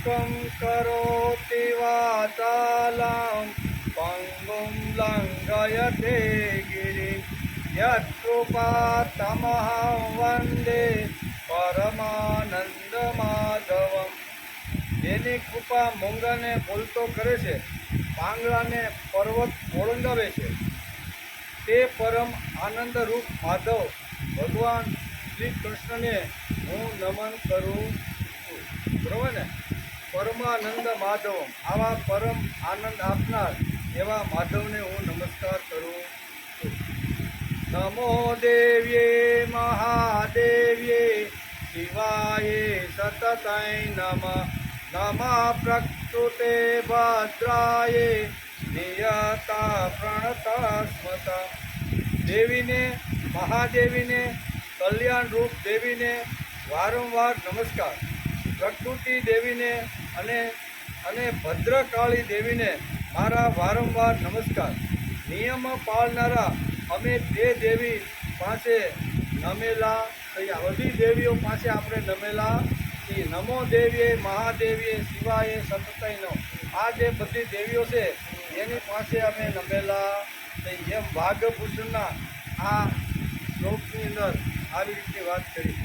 મૂકં કરોતિ વાચાલં પંગું લંઘયતે ગિરિં યત્કૃપાતમહં વંદે પરમાનંદ માધવમ. જેની કૃપા મૂંગાને બોલતો કરે છે, પાંગળાને પર્વત ઓળંગાવે છે, તે પરમ આનંદરૂપ માધવ ભગવાન શ્રી કૃષ્ણને હું નમન કરું છું. બરોબર ને? પરમાનંદ માધવ, આવા પરમ આનંદ આપનાર એવા માધવને હું નમસ્કાર કરું છું. નમો દેવ્યે મહાદેવ્યે શિવાય સતતય નમઃ. નમઃ પ્રકૃતે ભદ્રાય નિયતા પ્રણતા સ્મતા. દેવીને, મહાદેવીને, કલ્યાણ રૂપ દેવીને વારંવાર નમસ્કાર. પ્રકૃતિ દેવીને અને ભદ્રકાળી દેવીને મારા વારંવાર નમસ્કાર. નિયમ પાળનારા અમે તે દેવી પાસે નમેલા થયા, બધી દેવીઓ પાસે આપણે નમેલા છીએ. નમો દેવીએ મહાદેવીએ શિવાય સતતય નમઃ. આ જે બધી દેવીઓ છે એની પાસે અમે નમેલા થઈ. એમ ભાગભૂષણના આ શ્લોકની અંદર આવી રીતની વાત કરી.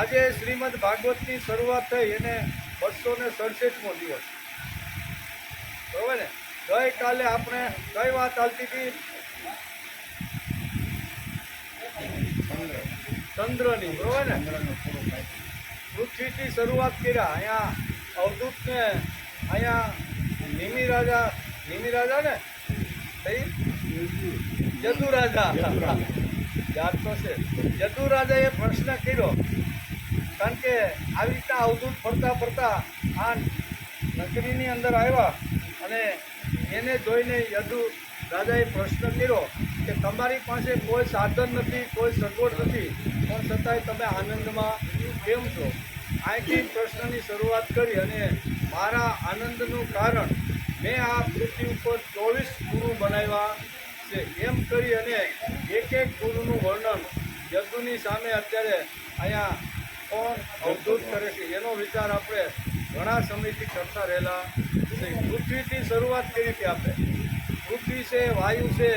આજે શ્રીમદ ભાગવતની શરૂઆત થઈ એને 267મો દિવસ. બરાબર ને? ગઈકાલે આપણે કઈ વાત ચાલતી હતી? ચંદ્રની. બરાબર ને? પૃથ્વીથી શરૂઆત કર્યા. અહીંયા અવધૂતને, અહીંયા નિમિ રાજા ને યદુ રાજા યાદ તો છે. યદુ રાજાએ પ્રશ્ન કર્યો, કારણ કે આવી રીતના અવધૂત ફરતા આ નગરીની અંદર આવ્યા અને એને જોઈને યદુ રાજાએ પ્રશ્ન કર્યો કે તમારી પાસે કોઈ સાધન નથી, કોઈ સગવડ નથી, પણ છતાંય તમે આનંદમાં કેમ છો? અહીંથી પ્રશ્નની શરૂઆત કરી અને મારા આનંદનું કારણ મેં આ પૃથ્વી ઉપર 24 ગુરુ બનાવ્યા છે એમ કરી અને એક ગુરુનું વર્ણન યદુની સામે અત્યારે અહીંયા કોણ અવધૂત કરે છે એનો વિચાર આપણે ઘણા સમયથી કરતા રહેલા છે. પૃથ્વીથી શરૂઆત કરી હતી આપણે. પૃથ્વી છે, વાયુ છે,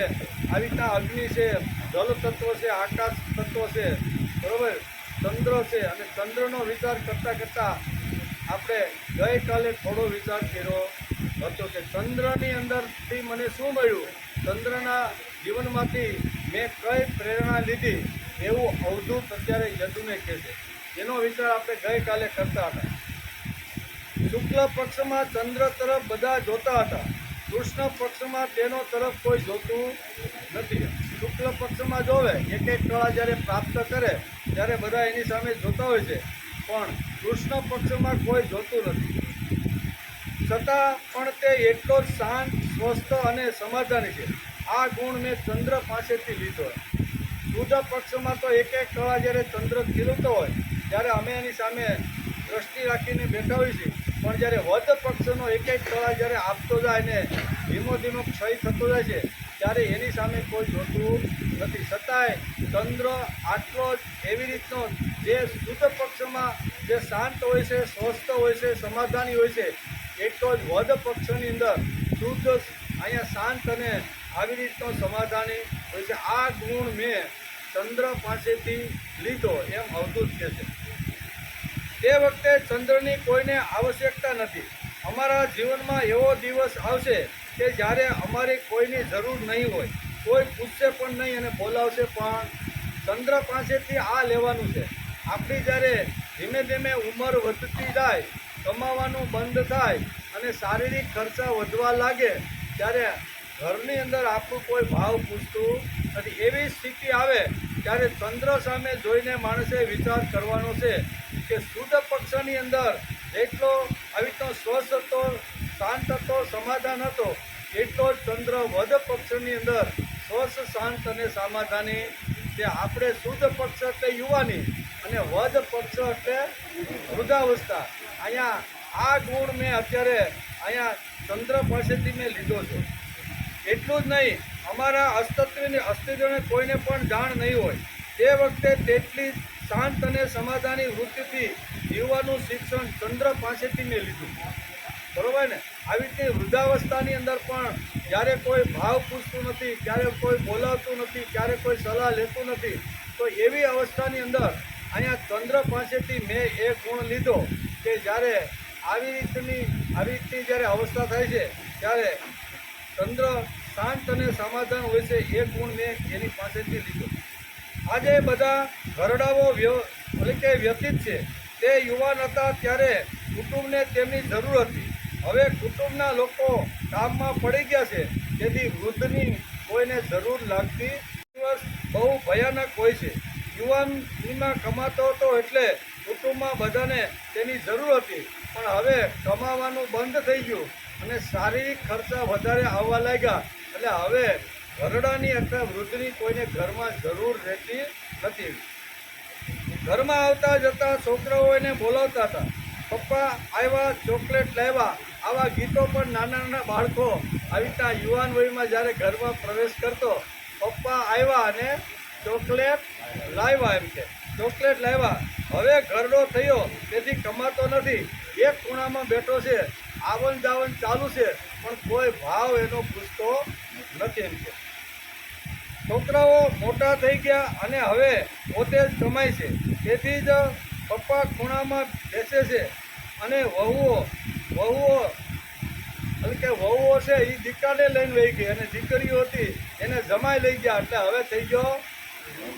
આવી રીતના અગ્નિ છે, જલ તત્વ છે, આકાશ તત્વ છે, બરાબર, ચંદ્ર છે. અને ચંદ્રનો વિચાર કરતાં આપણે ગઈકાલે થોડો વિચાર કર્યો હતો કે ચંદ્રની અંદરથી મને શું મળ્યું, ચંદ્રના જીવનમાંથી મેં કઈ પ્રેરણા લીધી, એવું અવધૂત અત્યારે યદુને કહે છે. એનો વિચાર આપણે ગઈકાલે કરતા હતા. શુક્લ પક્ષમાં ચંદ્ર તરફ બધા જોતા હતા, કૃષ્ણ પક્ષમાં તેનો તરફ કોઈ જોતું નથી. શુક્લ પક્ષમાં જોવે, એક કળા જ્યારે પ્રાપ્ત કરે ત્યારે બધા એની સામે જોતા હોય છે, પણ કૃષ્ણ પક્ષમાં કોઈ જોતું નથી. છતાં પણ તે એટલો જ શાંત, સ્વસ્થ અને સમાધાની છે. આ ગુણ મેં ચંદ્ર પાસેથી લીધો. શુદ્ધ પક્ષમાં તો એક કળા જ્યારે ચંદ્ર ખીલતો હોય ત્યારે અમે એની સામે દ્રષ્ટિ રાખીને બેઠા હોઈએ છીએ, પણ જ્યારે વધ પક્ષનો એક કળા જ્યારે આપતો જાય ને ધીમો ક્ષય થતો જાય છે ત્યારે એની સામે કોઈ જોતું નથી. છતાંય ચંદ્ર આટલો જ એવી રીતનો જે શુદ્ધ પક્ષમાં જે શાંત હોય છે, સ્વસ્થ હોય છે, સમાધાની હોય છે, એટલો જ વધ પક્ષની અંદર શુદ્ધ અહીંયા શાંત અને આવી રીતનો સમાધાની હોય છે. આ ગુણ મેં ચંદ્ર પાસેથી લીધો એમ અવધૂત કહે છે. તે વખતે ચંદ્રની કોઈને આવશ્યકતા નથી. અમારા જીવનમાં એવો દિવસ આવશે કે જ્યારે અમારી કોઈની જરૂર નહીં હોય, કોઈ પૂછશે પણ નહીં અને બોલાવશે પણ. ચંદ્ર પાસેથી આ લેવાનું છે. આપણી જ્યારે ધીમે ધીમે ઉંમર વધતી જાય, કમાવાનું બંધ થાય અને શારીરિક ખર્ચા વધવા લાગે ત્યારે ઘરની અંદર આપણું કોઈ ભાવ પૂછતું નથી. એવી સ્થિતિ આવે ત્યારે ચંદ્ર સામે જોઈને માણસે વિચાર કરવાનો છે કે શુદ્ધ પક્ષની અંદર જેટલો આવી રીતનો સ્વસ્થ હતો, શાંત હતો, સમાધાન હતો, એટલો જ ચંદ્ર વધ પક્ષની અંદર સ્વસ્થ, શાંત અને સમાધાની છે. આપણે શુદ્ધ પક્ષ એટલે યુવાની અને વધ પક્ષ એટલે વૃદ્ધાવસ્થા. અહીંયા આ ગુણ મેં અત્યારે અહીંયા ચંદ્ર પાસેથી મેં લીધો છે. એટલું જ નહીં, અમારા અસ્તિત્વને કોઈને પણ જાણ નહીં હોય તે વખતે તેટલી શાંત અને સમાધાની વૃત્તિથી જીવવાનું શિક્ષણ ચંદ્ર પાસેથી મેં લીધું. બરોબર ને? આવી રીતે વૃદ્ધાવસ્થાની અંદર પણ જ્યારે કોઈ ભાવ પૂછતું નથી, ક્યારે કોઈ બોલાવતું નથી, ક્યારે કોઈ સલાહ લેતું નથી, તો એવી અવસ્થાની અંદર અહીંયા ચંદ્ર પાસેથી મેં એ ગુણ લીધો કે જ્યારે આવી રીતની જ્યારે અવસ્થા થાય છે ત્યારે ચંદ્ર શાંત અને સમાધાન હોય છે, એ ગુણ મેં એની પાસેથી લીધો. આજે બધા ઘરડાઓ એટલે કે વ્યતીત છે. તે યુવાન હતા ત્યારે કુટુંબને તેમની જરૂર હતી. હવે કુટુંબના લોકો કામમાં પડી ગયા છે, તેથી વૃદ્ધની કોઈને જરૂર લાગતી. દિવસ બહુ ભયાનક હોય છે. યુવાનીમાં કમાતો હતો એટલે કુટુંબમાં બધાને તેની જરૂર હતી, પણ હવે કમાવાનું બંધ થઈ ગયું અને શારીરિક ખર્ચા વધારે આવવા લાગ્યા. એટલે હવે ઘરડાની અથવા વૃદ્ધની કોઈને ઘરમાં જરૂર રહેતી નથી. ઘરમાં આવતા જતા છોકરાઓ એને બોલાવતા હતા, પપ્પા આવ્યા, ચોકલેટ લાવ્યા. આવા ગીતો પણ નાના નાના બાળકો આવી રીતના યુવાન વયમાં જ્યારે ઘરમાં પ્રવેશ કરતો, પપ્પા આવ્યા અને ચોકલેટ લાવ્યા, એમ કે ચોકલેટ લાવ્યા. હવે ઘરડો થયો તેથી કમાતો નથી, એક ખૂણામાં બેઠો છે, આવન જાવન ચાલુ છે, પણ કોઈ ભાવ એનો પૂછતો નથી. એમ કે છોકરાઓ મોટા થઈ ગયા અને હવે પોતે જ કમાય છે, તેથી જ પપ્પા ખૂણામાં બેસે છે અને વહુઓ એટલે કે વહુઓ છે એ દીકરાને લઈને વહી ગઈ અને દીકરીઓ હતી એને જમાઈ લઈ ગયા. એટલે હવે થઈ ગયો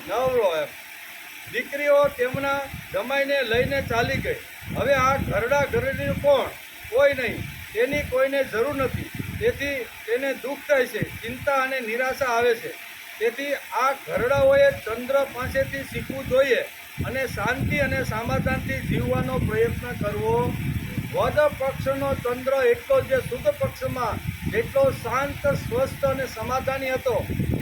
નવરો. એમ દીકરીઓ તેમના જમાઈને લઈને ચાલી ગઈ. હવે આ ઘરડા ઘરડી કોણ? કોઈ નહીં, તેની કોઈને જરૂર નથી. તેથી તેને દુઃખ થાય છે, ચિંતા અને નિરાશા આવે છે. તેથી આ ઘરડાઓએ ચંદ્ર પાસેથી શીખવું જોઈએ અને શાંતિ અને સમાધાનથી જીવવાનો પ્રયત્ન કરવો. વદ પક્ષનો ચંદ્ર એટલો જે શુદ્ધ પક્ષમાં જેટલો શાંત, સ્વસ્થ અને સમાધાની હતો,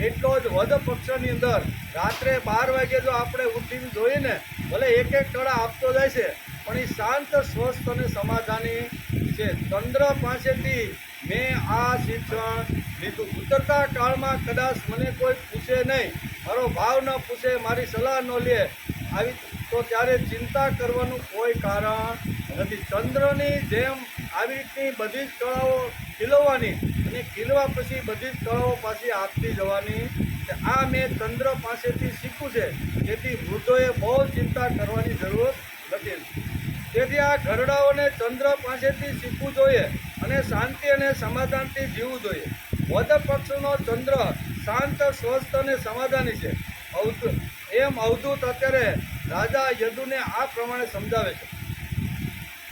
એટલો જ વદ પક્ષની અંદર રાત્રે 12 વાગે જો આપણે ઉઠીને જોઈએ ને, ભલે એક કળા આપતો જાય છે, પણ એ શાંત, સ્વસ્થ અને સમાધાની છે. ચંદ્ર પાસેથી મેં આ શિક્ષણ લીધું. ઉતરતા કાળમાં કદાચ મને કોઈ પૂછે નહીં, મારો ભાવ ન પૂછે, મારી સલાહ ન લે, આવી તો ત્યારે ચિંતા કરવાનું કોઈ કારણ નથી. ચંદ્રની જેમ આવી રીતની બધી જ કળાઓ ખીલવવાની અને ખીલવા પછી બધી જ કળાઓ પાછી આપતી જવાની. આ મેં ચંદ્ર પાસેથી શીખ્યું છે, તેથી વૃદ્ધોએ બહુ ચિંતા કરવાની જરૂર નથી. તેથી આ ઘરડાઓને ચંદ્ર પાસેથી શીખવું જોઈએ અને શાંતિ અને સમાધાનથી જીવવું જોઈએ. વદ પક્ષનો ચંદ્ર શાંત, સ્વસ્થ અને સમાધાની છે. અવધૂત અત્યારે રાજા યદુને આ પ્રમાણે સમજાવે છે.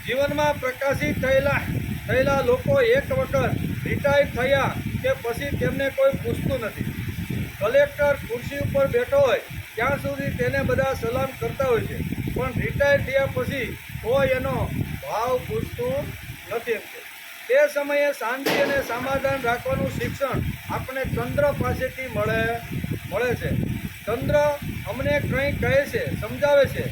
જીવનમાં પ્રકાશિત થયેલા લોકો એક વખત રિટાયર થયા કે પછી તેમને કોઈ પૂછતું નથી. કલેક્ટર ખુરશી ઉપર બેઠો હોય ત્યાં સુધી તેને બધા સલામ કરતા હોય છે, પણ રિટાયર થયા પછી કોઈ એનો ભાવ પૂછતું નથી. તે સમયે શાંતિ અને સમાધાન રાખવાનું શિક્ષણ આપણે ચંદ્ર પાસેથી મળે છે. ચંદ્ર અમને કંઈ કહે છે, સમજાવે છે,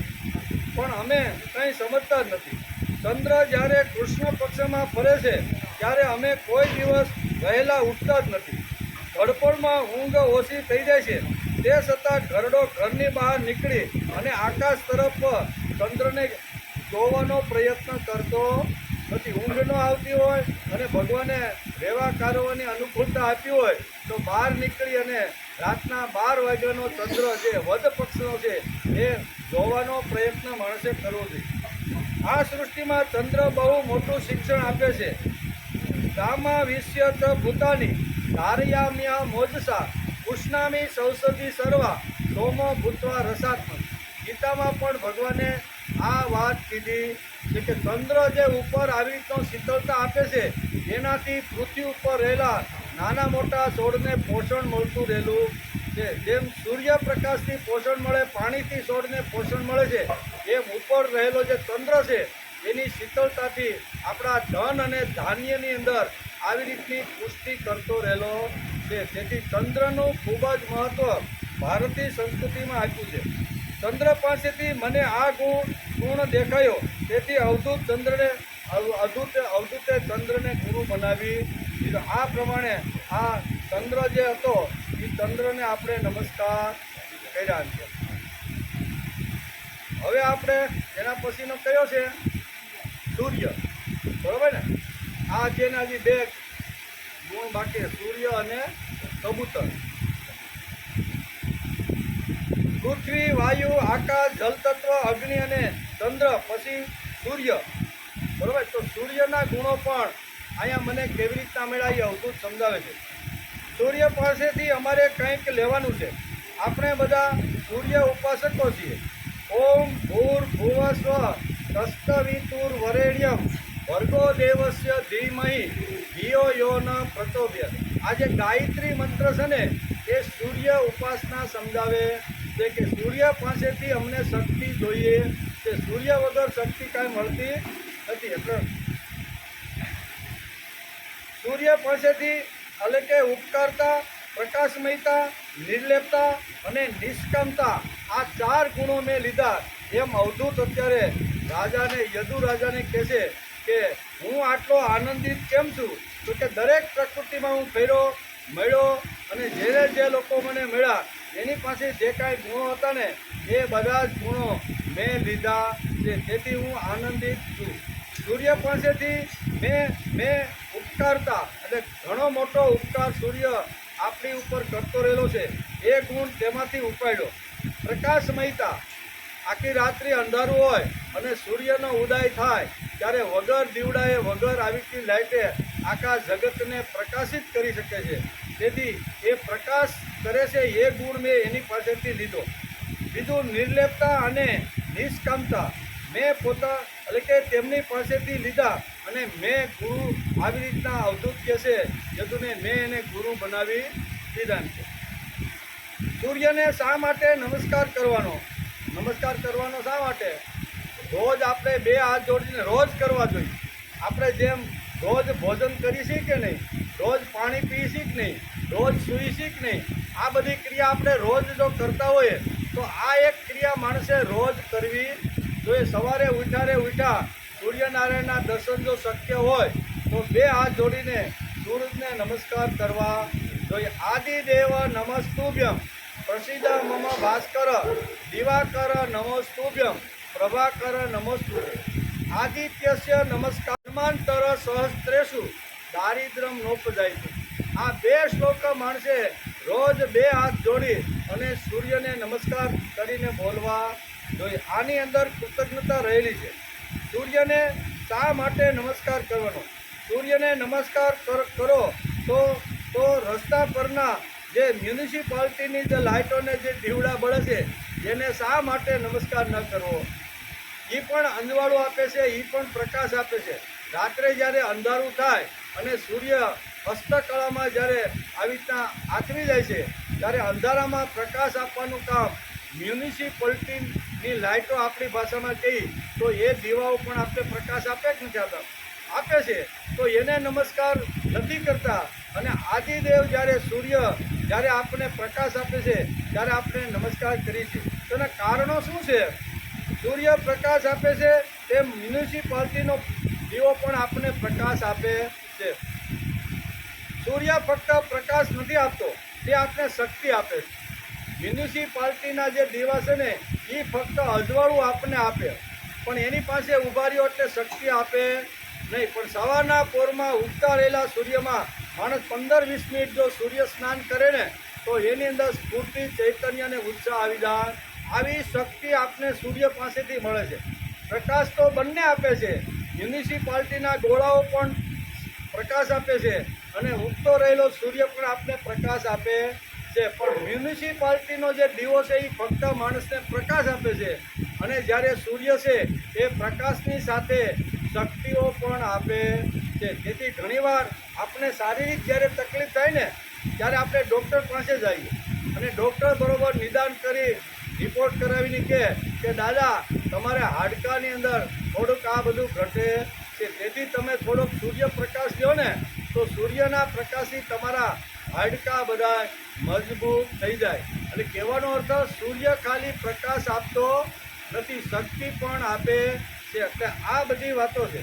પણ અમે કંઈ સમજતા જ નથી. ચંદ્ર જ્યારે કૃષ્ણ પક્ષમાં ફરે છે ત્યારે અમે કોઈ દિવસ વહેલા ઉઠતા જ નથી. ઘડપણમાં ઊંઘ ઓછી થઈ જાય છે, તે છતાં ઘરડો ઘરની બહાર નીકળી અને આકાશ તરફ ચંદ્રને જોવાનો પ્રયત્ન કરતો નથી. ઊંઘ ન આવતી હોય અને ભગવાને રહેવા કારવાની અનુકૂળતા આપી હોય તો બહાર નીકળી અને રાતના 12 વાગ્યાનો ચંદ્ર જે વદ પક્ષનો છે એ જોવાનો પ્રયત્ન માણસે કરવો જોઈએ. આ સૃષ્ટિમાં ચંદ્ર બહુ મોટું શિક્ષણ આપે છે. ગામા વિશ્ય ચ ભૂતાની ધારયામ્યા મોજસા ઉષ્ણામી સૌષધિ સર્વા સોમો ભૂતવા રસાત્મક. ગીતામાં પણ ભગવાને આ વાત કીધી છે કે ચંદ્ર જે ઉપર આવી રીતનો શીતળતા આપે છે, એનાથી પૃથ્વી ઉપર રહેલા નાના મોટા છોડને પોષણ મળતું રહેલું છે. જેમ સૂર્યપ્રકાશથી પોષણ મળે, પાણીથી છોડને પોષણ મળે છે, એમ ઉપર રહેલો જે ચંદ્ર છે એની શીતળતાથી આપણા ધન અને ધાન્યની અંદર આવી રીતની પુષ્ટિ કરતો રહેલો છે. તેથી ચંદ્રનું ખૂબ જ મહત્ત્વ ભારતીય સંસ્કૃતિમાં આપ્યું છે. ચંદ્ર પાસેથી મને આ ગુણ દેખાયો, તેથી અવધૂતે ચંદ્રને ગુરુ બનાવી દીધો. આ પ્રમાણે આ ચંદ્ર જે હતો એ ચંદ્રને આપણે નમસ્કાર કર્યા છે. હવે આપણે એના પછીનો કયો છે? સૂર્ય. બરોબર ને? આ છે ને હજી બે ગુણ બાકી, સૂર્ય અને કબૂતર. પૃથ્વી, વાયુ, આકાશ, જલતત્વ, અગ્નિ અને ચંદ્ર, પછી સૂર્ય. બરોબર? તો સૂર્યના ગુણો પણ અહીંયા મને કેવી રીતના મળ્યા એ અવધૂત સમજાવે છે. સૂર્ય પાસેથી અમારે કંઈક લેવાનું છે. આપણે બધા સૂર્ય ઉપાસકો છીએ. ઓમ ભૂર્ભુવસ્વ તસ્તવિતુર્વરેણ્યમ ભર્ગો દેવસ્ય ધીમહિ ધિયો યો ન પ્રચોદયાત. આ જે ગાયત્રી મંત્ર છે ને એ સૂર્ય ઉપાસના સમજાવે છે કે સૂર્ય પાસેથી અમને શક્તિ જોઈએ છે. સૂર્ય વગર શક્તિ કાંઈ મળતી નથી. એટલે સૂર્ય પાસેથી એટલે કે ઉપકારતા, પ્રકાશમયતા, નિર્લેપતા અને નિષ્કામતા આ 4 ગુણો મેં લીધા. એમ અવધૂત અત્યારે રાજાને, યદુ રાજાને કહે છે કે હું આટલો આનંદિત કેમ છું? તો કે દરેક પ્રકૃતિમાં હું ફેર્યો, મળ્યો અને જે લોકો મને મળ્યા એની પાસે જે કાંઈ ગુણો હતા ને એ બધા જ ગુણો મેં લીધા છે. તેથી હું આનંદિત છું. સૂર્ય પાસેથી મેં ઉપકારતા એટલે ઘણો મોટો ઉપકાર સૂર્ય આપણી ઉપર કરતો રહેલો છે એ ગુણ તેમાંથી ઉપાડ્યો. પ્રકાશમયતા, આખી રાત્રિ અંધારું હોય અને સૂર્યનો ઉદય થાય ત્યારે વગર દીવડાએ, વગર આવીતી લાઇટે આખા જગતને પ્રકાશિત કરી શકે છે. તેથી એ પ્રકાશ કરે છે એ ગુણ મેં એની પાસેથી લીધો. બીજું નિર્લેપતા અને નિષ્કામતા મેં એટલે કે તેમની પાસેથી લીધા અને મેં ગુરુ આવી રીતના અવધૂત કહે છે યદુને મેં એને ગુરુ બનાવી દીધા છે. સૂર્યને શા માટે નમસ્કાર કરવાનો? નમસ્કાર કરવાનો શા માટે? રોજ આપણે 2 હાથ જોડીને રોજ કરવા જોઈએ. આપણે જેમ રોજ ભોજન કરીશી કે નહીં, રોજ પાણી પીશી કે નહીં, રોજ સૂઈશી કે નહીં, આ બધી ક્રિયા આપણે રોજ જો કરતા હોઈએ તો આ એક ક્રિયા માણસે રોજ કરવી જોઈએ. સવારે ઉઠ્યા સૂર્યનારાયણના દર્શન જો શક્ય હોય તો 2 હાથ જોડીને સૂરજને નમસ્કાર કરવા જોઈએ. આદિદેવ નમસ્તુભ્યમ પ્રસિદ્ધ મમ ભાસ્કર દિવાકર નમસ્તુભ્યમ પ્રભાકર નમસ્તુભ્યમ આદિત્યસ્ય નમસ્કાર જન્માંતર સહસ્ત્રેષુ દારિદ્ર્યમ નોપજાયતે. આ 2 શ્લોક માણસે રોજ 2 હાથ જોડી અને સૂર્યને નમસ્કાર કરીને બોલવા જોઈએ. આની અંદર કૃતજ્ઞતા રહેલી છે. સૂર્યને શા માટે નમસ્કાર કરવાનો? સૂર્યને નમસ્કાર કરો તો રસ્તા પરના જે મ્યુનિસિપાલિટીની જે લાઇટોને જે દીવડા બળે છે એને શા માટે નમસ્કાર ન કરવો? એ પણ અંજવાળું આપે છે, એ પણ પ્રકાશ આપે છે. રાત્રે જ્યારે અંધારું થાય અને સૂર્ય હસ્તકળામાં જ્યારે આવી રીતના આથમી જાય છે ત્યારે અંધારામાં પ્રકાશ આપવાનું કામ મ્યુનિસિપાલિટીની લાઇટો આપણી ભાષામાં કહી તો એ દીવાઓ પણ આપણે પ્રકાશ આપે કે નથી આપતા? આપે છે. તો એને નમસ્કાર નથી કરતા અને આદિદેવ જ્યારે સૂર્ય જ્યારે આપણને પ્રકાશ આપે છે ત્યારે આપણે નમસ્કાર કરીએ છીએ. તેના કારણો શું છે? સૂર્ય પ્રકાશ આપે છે તેમ મ્યુનિસિપાલિટીનો દીવો પણ આપણને પ્રકાશ આપે છે. સૂર્ય ફક્ત પ્રકાશ નથી આપતો, તે આપણને શક્તિ આપે છે. મ્યુનિસિપાલિટીના જે દીવા છે ને એ ફક્ત અજવાળું આપણને આપે પણ એની પાસે ઊભા રહ્યો એટલે શક્તિ આપે નહીં. પણ સવારના પોરમાં ઉગતા રહેલા સૂર્યમાં માણસ 15-20 મિનિટ જો સૂર્ય સ્નાન કરે ને તો એની અંદર સ્ફૂર્તિ, ચૈતન્ય અને ઉત્સાહ આવી જાય. આવી શક્તિ આપને સૂર્ય પાસેથી મળે છે. પ્રકાશ તો બંને આપે છે. મ્યુનિસિપાલિટીના ગોળાઓ પણ પ્રકાશ આપે છે અને ઉગતો રહેલો સૂર્ય પણ આપને પ્રકાશ આપે છે. પણ મ્યુનિસિપાલિટીનો જે દીવો છે એ ફક્ત માણસને પ્રકાશ આપે છે અને જ્યારે સૂર્ય છે એ પ્રકાશની સાથે શક્તિઓ પણ આપે છે. તેથી ઘણીવાર આપણે શારીરિક જ્યારે તકલીફ થાય ને ત્યારે આપણે ડૉક્ટર પાસે જઈએ અને ડૉક્ટર બરોબર નિદાન કરી રિપોર્ટ કરાવીને કહે કે દાદા તમારે હાડકાની અંદર થોડુંક આ બધું ઘટે છે, તેથી તમે થોડોક સૂર્યપ્રકાશ લ્યો ને તો સૂર્યના પ્રકાશથી તમારા હાડકા બધા મજબૂત થઈ જાય. એટલે કહેવાનો અર્થ સૂર્ય ખાલી પ્રકાશ આપતો નથી, શક્તિ પણ આપે છે. એટલે આ બધી વાતો છે.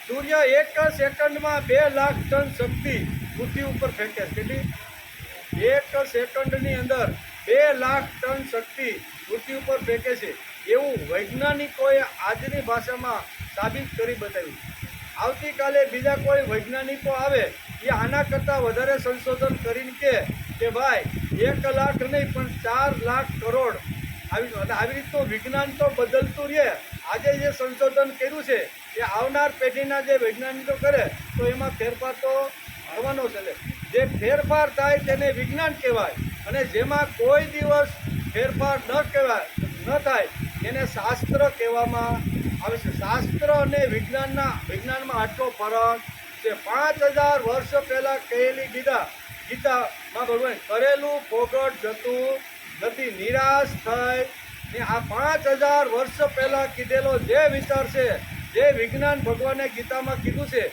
સૂર્ય 1 સેકન્ડમાં 2 લાખ ટન શક્તિ પૃથ્વી ઉપર ફેંકે છે. કેટલી? 1 સેકન્ડની અંદર 2 લાખ ટન શક્તિ પૃથ્વી ઉપર ફેંકે છે. એવું વૈજ્ઞાનિકોએ આજની ભાષામાં સાબિત કરી બતાવ્યું. આવતીકાલે બીજા કોઈ વૈજ્ઞાનિકો આવે એ આના કરતાં વધારે સંશોધન કરીને કે ભાઈ 1 લાખ નહીં પણ 4 લાખ કરોડ આવી રીતનું વિજ્ઞાન તો બદલતું રહે. આજે જે સંશોધન કર્યું છે એ આવનાર પેઢીના જે વૈજ્ઞાનિકો કરે તો એમાં ફેરફાર તો થવાનો છે. જે ફેરફાર થાય તેને વિજ્ઞાન કહેવાય અને જેમાં કોઈ દિવસ ફેરફાર ન થાય એને શાસ્ત્ર કહેવામાં આવે છે. શાસ્ત્ર અને વિજ્ઞાનમાં આટલો ફરક છે. 5000 વર્ષ પહેલાં કહેલી ગીતામાં ભગવાન કરેલું ફોગટ જતું નથી, નિરાશ થઈ ને આ 5000 વર્ષ પહેલાં કીધેલો જે વિચાર છે, જે વિજ્ઞાન ભગવાને ગીતામાં કીધું છે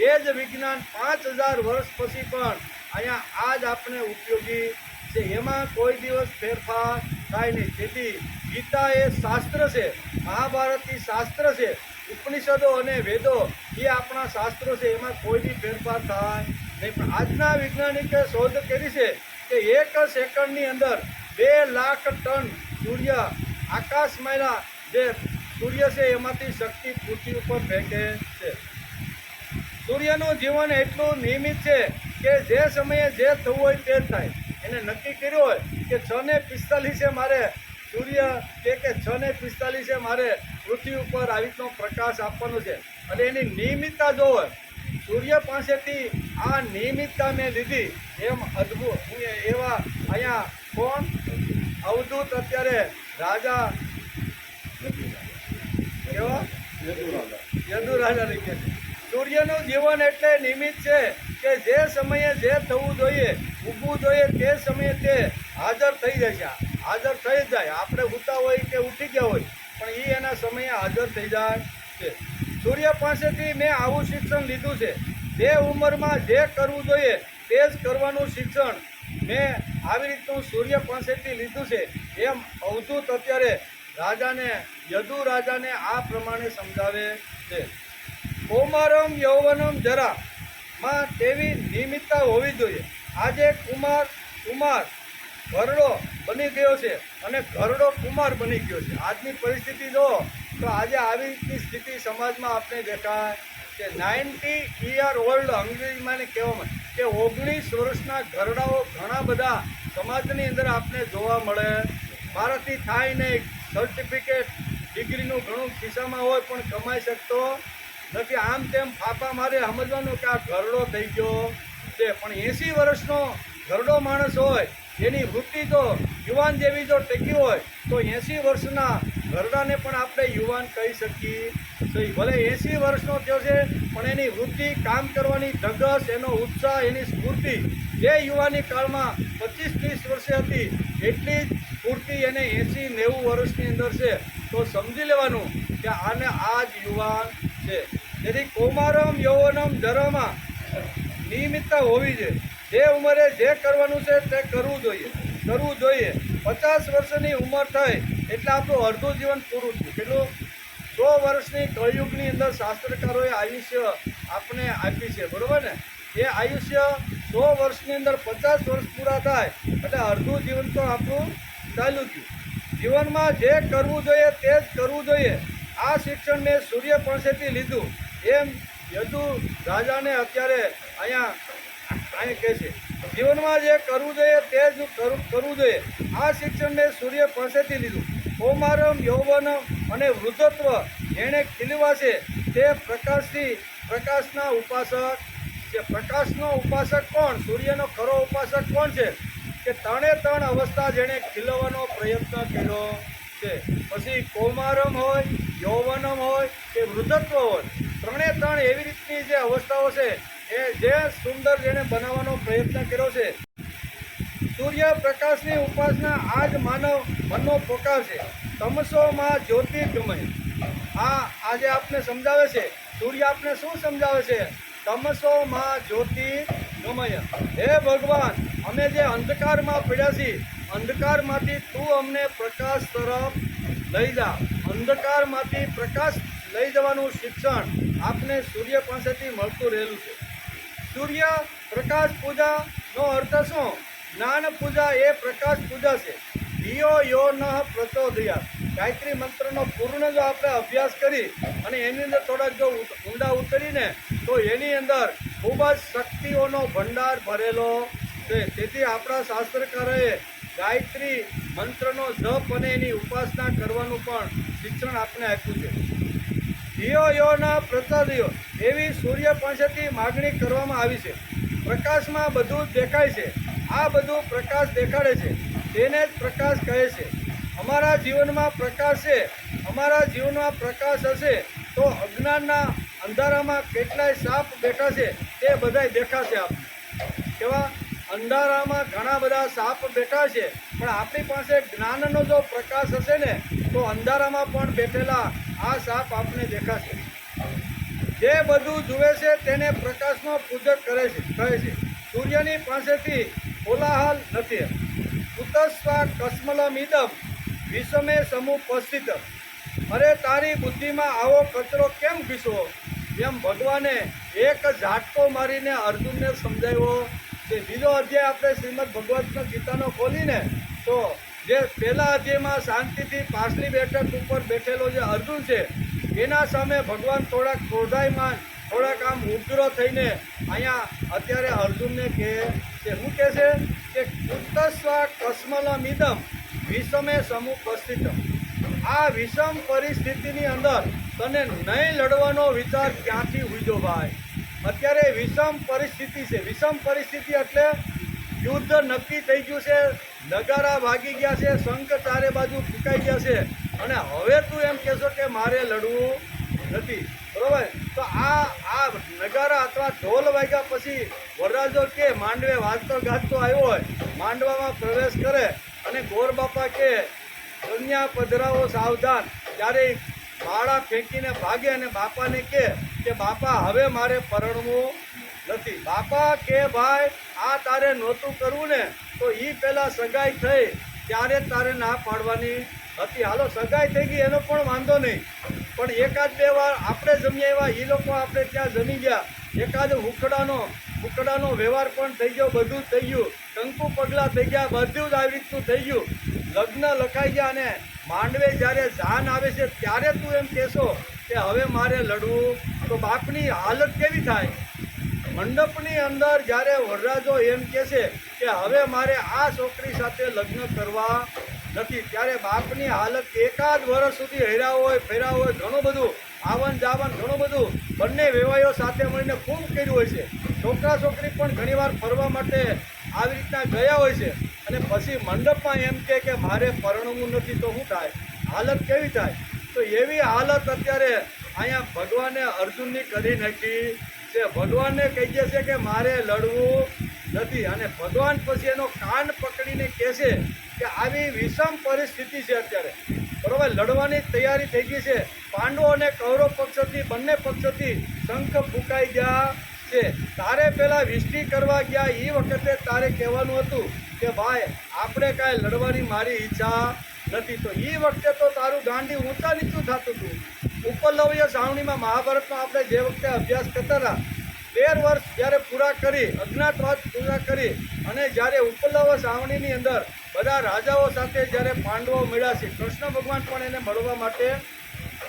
એ જ વિજ્ઞાન 5000 વર્ષ પછી પણ અહીંયા આજ આપણે ઉપયોગી છે. એમાં કોઈ દિવસ ફેરફાર થાય નહીં. તેથી ગીતા એ શાસ્ત્ર છે, મહાભારત એ શાસ્ત્ર છે, ઉપનિષદો અને વેદો એ આપણા શાસ્ત્રો છે, એમાં કોઈ બી ફેરફાર થાય નહીં. પણ આજના વૈજ્ઞાનિકે શોધ કરી છે કે 1 સેકન્ડની અંદર 2 લાખ ટન સૂર્ય આકાશમાંના જે સૂર્ય છે એમાંથી શક્તિ પૃથ્વી ઉપર ફેંકે છે. સૂર્યનું જીવન એટલું નિયમિત છે કે જે સમયે જે થવું હોય તે જ થાય. એને નક્કી કર્યું હોય કે 6:45 મારે સૂર્ય કે 6:45 મારે પૃથ્વી ઉપર આવી રીતનો પ્રકાશ આપવાનો છે અને એની નિયમિતતા જો હોય સૂર્ય પાસેથી આ નિયમિતતાને લીધી એમ અદ્ભુત એવા અહીંયા કોણ અવધૂત અત્યારે રાજા કેવા યદુ રાજા કહે છે. સૂર્યનું જીવન એટલે નિમિત્ત છે કે જે સમયે જે થવું જોઈએ, ઊભવું જોઈએ તે સમયે તે હાજર થઈ જાય છે. હાજર થઈ જાય. આપણે ઉઠતા હોય કે ઉઠી ગયા હોય પણ એ એના સમયે હાજર થઈ જાય છે. સૂર્ય પાસેથી મેં આવું શિક્ષણ લીધું છે. જે ઉંમરમાં જે કરવું જોઈએ તે જ કરવાનું શિક્ષણ મેં આવી રીતનું સૂર્ય પાસેથી લીધું છે. એમ અવધૂત અત્યારે યદુ રાજાને આ પ્રમાણે સમજાવે છે. કૌમારમ યૌવનમ જરા માં તેવી નિયમિતતા હોવી જોઈએ. આજે કુમાર ઘરડો બની ગયો છે અને ઘરડો કુમાર બની ગયો છે. આજની પરિસ્થિતિ જો તો આજે આવી રીતની સ્થિતિ સમાજમાં આપણે દેખાય કે 90 યર ઓલ્ડ અંગ્રેજીમાં કહેવામાં કે 19 વર્ષના ઘરડાઓ ઘણા બધા સમાજની અંદર આપણે જોવા મળે. મારાથી થાય નહીં, સર્ટિફિકેટ ડિગ્રીનું ઘણું ખિસ્સામાં હોય પણ કમાઈ શકતો નથી. આમ તેમ ફાફા મારે સમજવાનું કે આ ઘરડો થઈ ગયો છે. પણ 80 વર્ષનો ઘરડો માણસ હોય એની વૃત્તિ તો યુવાન જેવી જો ટેકી હોય તો 80 વર્ષના ઘરડાને પણ આપણે યુવાન કહી શકીએ. ભલે 80 વર્ષનો થયો છે પણ એની વૃત્તિ, કામ કરવાની ધગશ, એનો ઉત્સાહ, એની સ્ફૂર્તિ જે યુવાની કાળમાં 25-30 વર્ષે હતી એટલી જ સ્ફૂર્તિ એને 80-90 વર્ષની અંદર છે. તો સમજી લેવાનું કે આને આ જ યુવાન છે. જેથી કૌમારમ યૌવનમ જરામાં નિયમિતતા હોવી જોઈએ. જે ઉંમરે જે કરવાનું છે તે કરવું જોઈએ. 50 વર્ષની ઉંમર થાય એટલે આપણું અડધું જીવન પૂરું થયું. કેટલું? 100 વર્ષની કળયુગની અંદર શાસ્ત્રકારોએ આયુષ્ય આપણે આપી છે, બરાબર ને? એ આયુષ્ય 100 વર્ષની અંદર 50 વર્ષ પૂરા થાય એટલે અડધું જીવન તો આપણું ચાલ્યું ગયું. જીવનમાં જે કરવું જોઈએ તે જ કરવું જોઈએ. આ શિક્ષણ મેં સૂર્ય પાસેથી લીધું. એમ યદુ રાજાને અત્યારે અહીંયા કહે છે. જીવનમાં જે કરવું જોઈએ તે જ કરવું જોઈએ. આ શિક્ષણ મેં સૂર્ય પાસેથી લીધું. કૌમારમ યૌવનમ અને વૃદ્ધત્વ જેણે ખીલવા છે તે પ્રકાશના ઉપાસક છે. પ્રકાશનો ઉપાસક કોણ? સૂર્યનો ખરો ઉપાસક કોણ છે? કે 3 અવસ્થા જેણે ખીલવાનો પ્રયત્ન કર્યો છે. પછી કૌમારમ હોય, યૌવનમ હોય કે વૃદ્ધત્વ હોય, 3 એવી રીતની જે અવસ્થાઓ છે એ જે સુંદર જેણે બનાવવાનો પ્રયત્ન કર્યો છે. સૂર્ય પ્રકાશની ઉપાસના આ જ માનવ મનનો પોકાર છે. તમસોમાં જ્યોતિર્ગમય. આજે આપને સમજાવે છે. સૂર્ય આપને શું સમજાવે છે? તમસોમાં જ્યોતિર્ગમય. હે ભગવાન, અમે જે અંધકારમાં પડ્યા છીએ, અંધકારમાંથી તું અમને પ્રકાશ તરફ લઈ જા. અંધકારમાંથી પ્રકાશ લઈ જવાનું શિક્ષણ આપને સૂર્ય પાસેથી મળતું રહેલું છે. સૂર્ય પ્રકાશ પૂજાનો અર્થ શું? જ્ઞાન પૂજા એ પ્રકાશ પૂજા છે. ધિયો યો ન પ્રચોદયાત. ગાયત્રી મંત્રનો પૂર્ણ જો આપણે અભ્યાસ કરી અને એની અંદર થોડાક જો ઊંડા ઉતરીને તો એની અંદર ખૂબ જ શક્તિઓનો ભંડાર ભરેલો છે. તેથી આપણા શાસ્ત્રકારોએ ગાયત્રી મંત્રનો જપ અને એની ઉપાસના કરવાનું પણ શિક્ષણ આપણે આપ્યું છે. દિયો યોના પ્રસાદિયો એવી સૂર્ય પાસેથી માગણી કરવામાં આવી છે. પ્રકાશમાં બધું જ દેખાય છે. આ બધું પ્રકાશ દેખાડે છે તેને જ પ્રકાશ કહે છે. અમારા જીવનમાં પ્રકાશ છે. અમારા જીવનમાં પ્રકાશ હશે તો અજ્ઞાનના અંધારામાં કેટલાય સાપ બેઠા છે તે બધાય દેખાશે. કેવા અંધારામાં ઘણા બધા સાપ બેઠા છે, પણ આપણી પાસે જ્ઞાનનો જો પ્રકાશ હશે ને તો અંધારામાં પણ બેઠેલા આ સાપ આપને દેખાશે. જે બધું જુએ છે તેને પ્રકાશનો પૂજક કરે છે કહે છે. સૂર્યની પાસેથી કોલાહલ નથી. કુતસ્વા કસ્મલમિદમ વિષમે સમુપસ્થિત. અરે તારી બુદ્ધિમાં આવો કચરો કેમ ઘૂસવો? એમ ભગવાને એક ઝાટકો મારીને અર્જુનને સમજાવ્યો. જે બીજો અધ્યાય આપણે શ્રીમદ ભગવદ્ ગીતાનો ખોલીને તો જે પહેલા અધ્યાયમાં શાંતિથી પાછલી બેઠક ઉપર બેઠેલો જે અર્જુન છે એના સામે ભગવાન થોડાક ક્રોધાયમાન, થોડાક આમ ઉગ્ર થઈને અહીંયા અત્યારે અર્જુનને કહે છે. શું કહે છે કે કુતસ્વા કસ્મલમિદમ વિષમે સમુપસ્થિતમ. આ વિષમ પરિસ્થિતિની અંદર તને નહીં લડવાનો વિચાર ક્યાંથી ઉજ્યો ભાઈ? અત્યારે વિષમ પરિસ્થિતિ છે. વિષમ પરિસ્થિતિ એટલે યુદ્ધ નક્કી થઈ ગયું છે, નગારા વાગી ગયા છે, શંખ ચારે બાજુ ફૂંકાઈ ગયા છે અને હવે તું એમ કહેશો કે મારે લડવું નથી. બરોબર? તો આ નગારા અથવા ઢોલ વાગ્યા પછી વરરાજો કે માંડવે વાજતો ગાજતો આવ્યો હોય, માંડવામાં પ્રવેશ કરે અને ગોર બાપા કે કન્યા પધરાવો સાવધાન, ત્યારે માળા ફેંકીને ભાગે અને બાપાને કે બાપા હવે મારે પરણવું નથી. બાપા કે ભાઈ આ તારે નહોતું કરવું ને તો એ પહેલાં સગાઈ થઈ ત્યારે તારે ના પાડવાની હતી. હાલો સગાઈ થઈ ગઈ એનો પણ વાંધો નહીં, પણ એકાદ બે વાર આપણે જમી આવ્યા, એ લોકો આપણે ત્યાં જમી ગયા, એકાદ ઉકડાનો વ્યવહાર પણ થઈ ગયો, બધું થઈ ગયું, કંકુ પગલાં થઈ ગયા, બધું જ આવી રીતનું થઈ ગયું, લગ્ન લખાઈ ગયા અને માંડવે જ્યારે જાન આવે છે ત્યારે તું એમ કહેશો કે હવે મારે લડવું, તો બાપની હાલત કેવી થાય? મંડપની અંદર જ્યારે વરરાજો એમ કહે છે કે હવે મારે આ છોકરી સાથે લગ્ન કરવા નથી, ત્યારે બાપની હાલત એકાદ વર્ષ સુધી હેર્યા હોય, ફેર્યા હોય, ઘણું બધું આવન જાવન ઘણું બધું બંને વેવાઈઓ સાથે મળીને ખૂબ કર્યું હોય છે. છોકરા છોકરી પણ ઘણીવાર ફરવા માટે આવી રીતના ગયા હોય છે અને પછી મંડપમાં એમ કે મારે પરણવું નથી તો શું થાય? હાલત કેવી થાય? તો એવી હાલત અત્યારે અહીંયા ભગવાને અર્જુનની કરી નાખી છે. ભગવાનને કહી છે કે મારે લડવું નથી અને ભગવાન પછી એનો કાન પકડીને કહે છે કે આવી વિષમ પરિસ્થિતિ છે અત્યારે, બરોબર, લડવાની તૈયારી થઈ ગઈ છે. પાંડવો અને કૌરવ પક્ષથી બંને પક્ષથી શંખ ફૂંકાઈ ગયા છે. તારે પહેલાં વિષ્ટિ કરવા ગયા એ વખતે તારે કહેવાનું હતું કે ભાઈ આપણે કાંઈ લડવાની મારી ઈચ્છા નથી, તો એ વખતે તો તારું ગાંડી ઊંચા નીચું થતું હતું. ઉપલવ્ય સાવણીમાં મહાભારતનો આપણે જે વખતે અભ્યાસ કરતા હતા 13 વર્ષ જ્યારે પૂરા કરી, અજ્ઞાતવાસ પૂરા કરી અને જ્યારે ઉપલવ્ય સાવણીની અંદર બધા રાજાઓ સાથે જ્યારે પાંડવો મળ્યા છે, કૃષ્ણ ભગવાન પણ એને મળવા માટે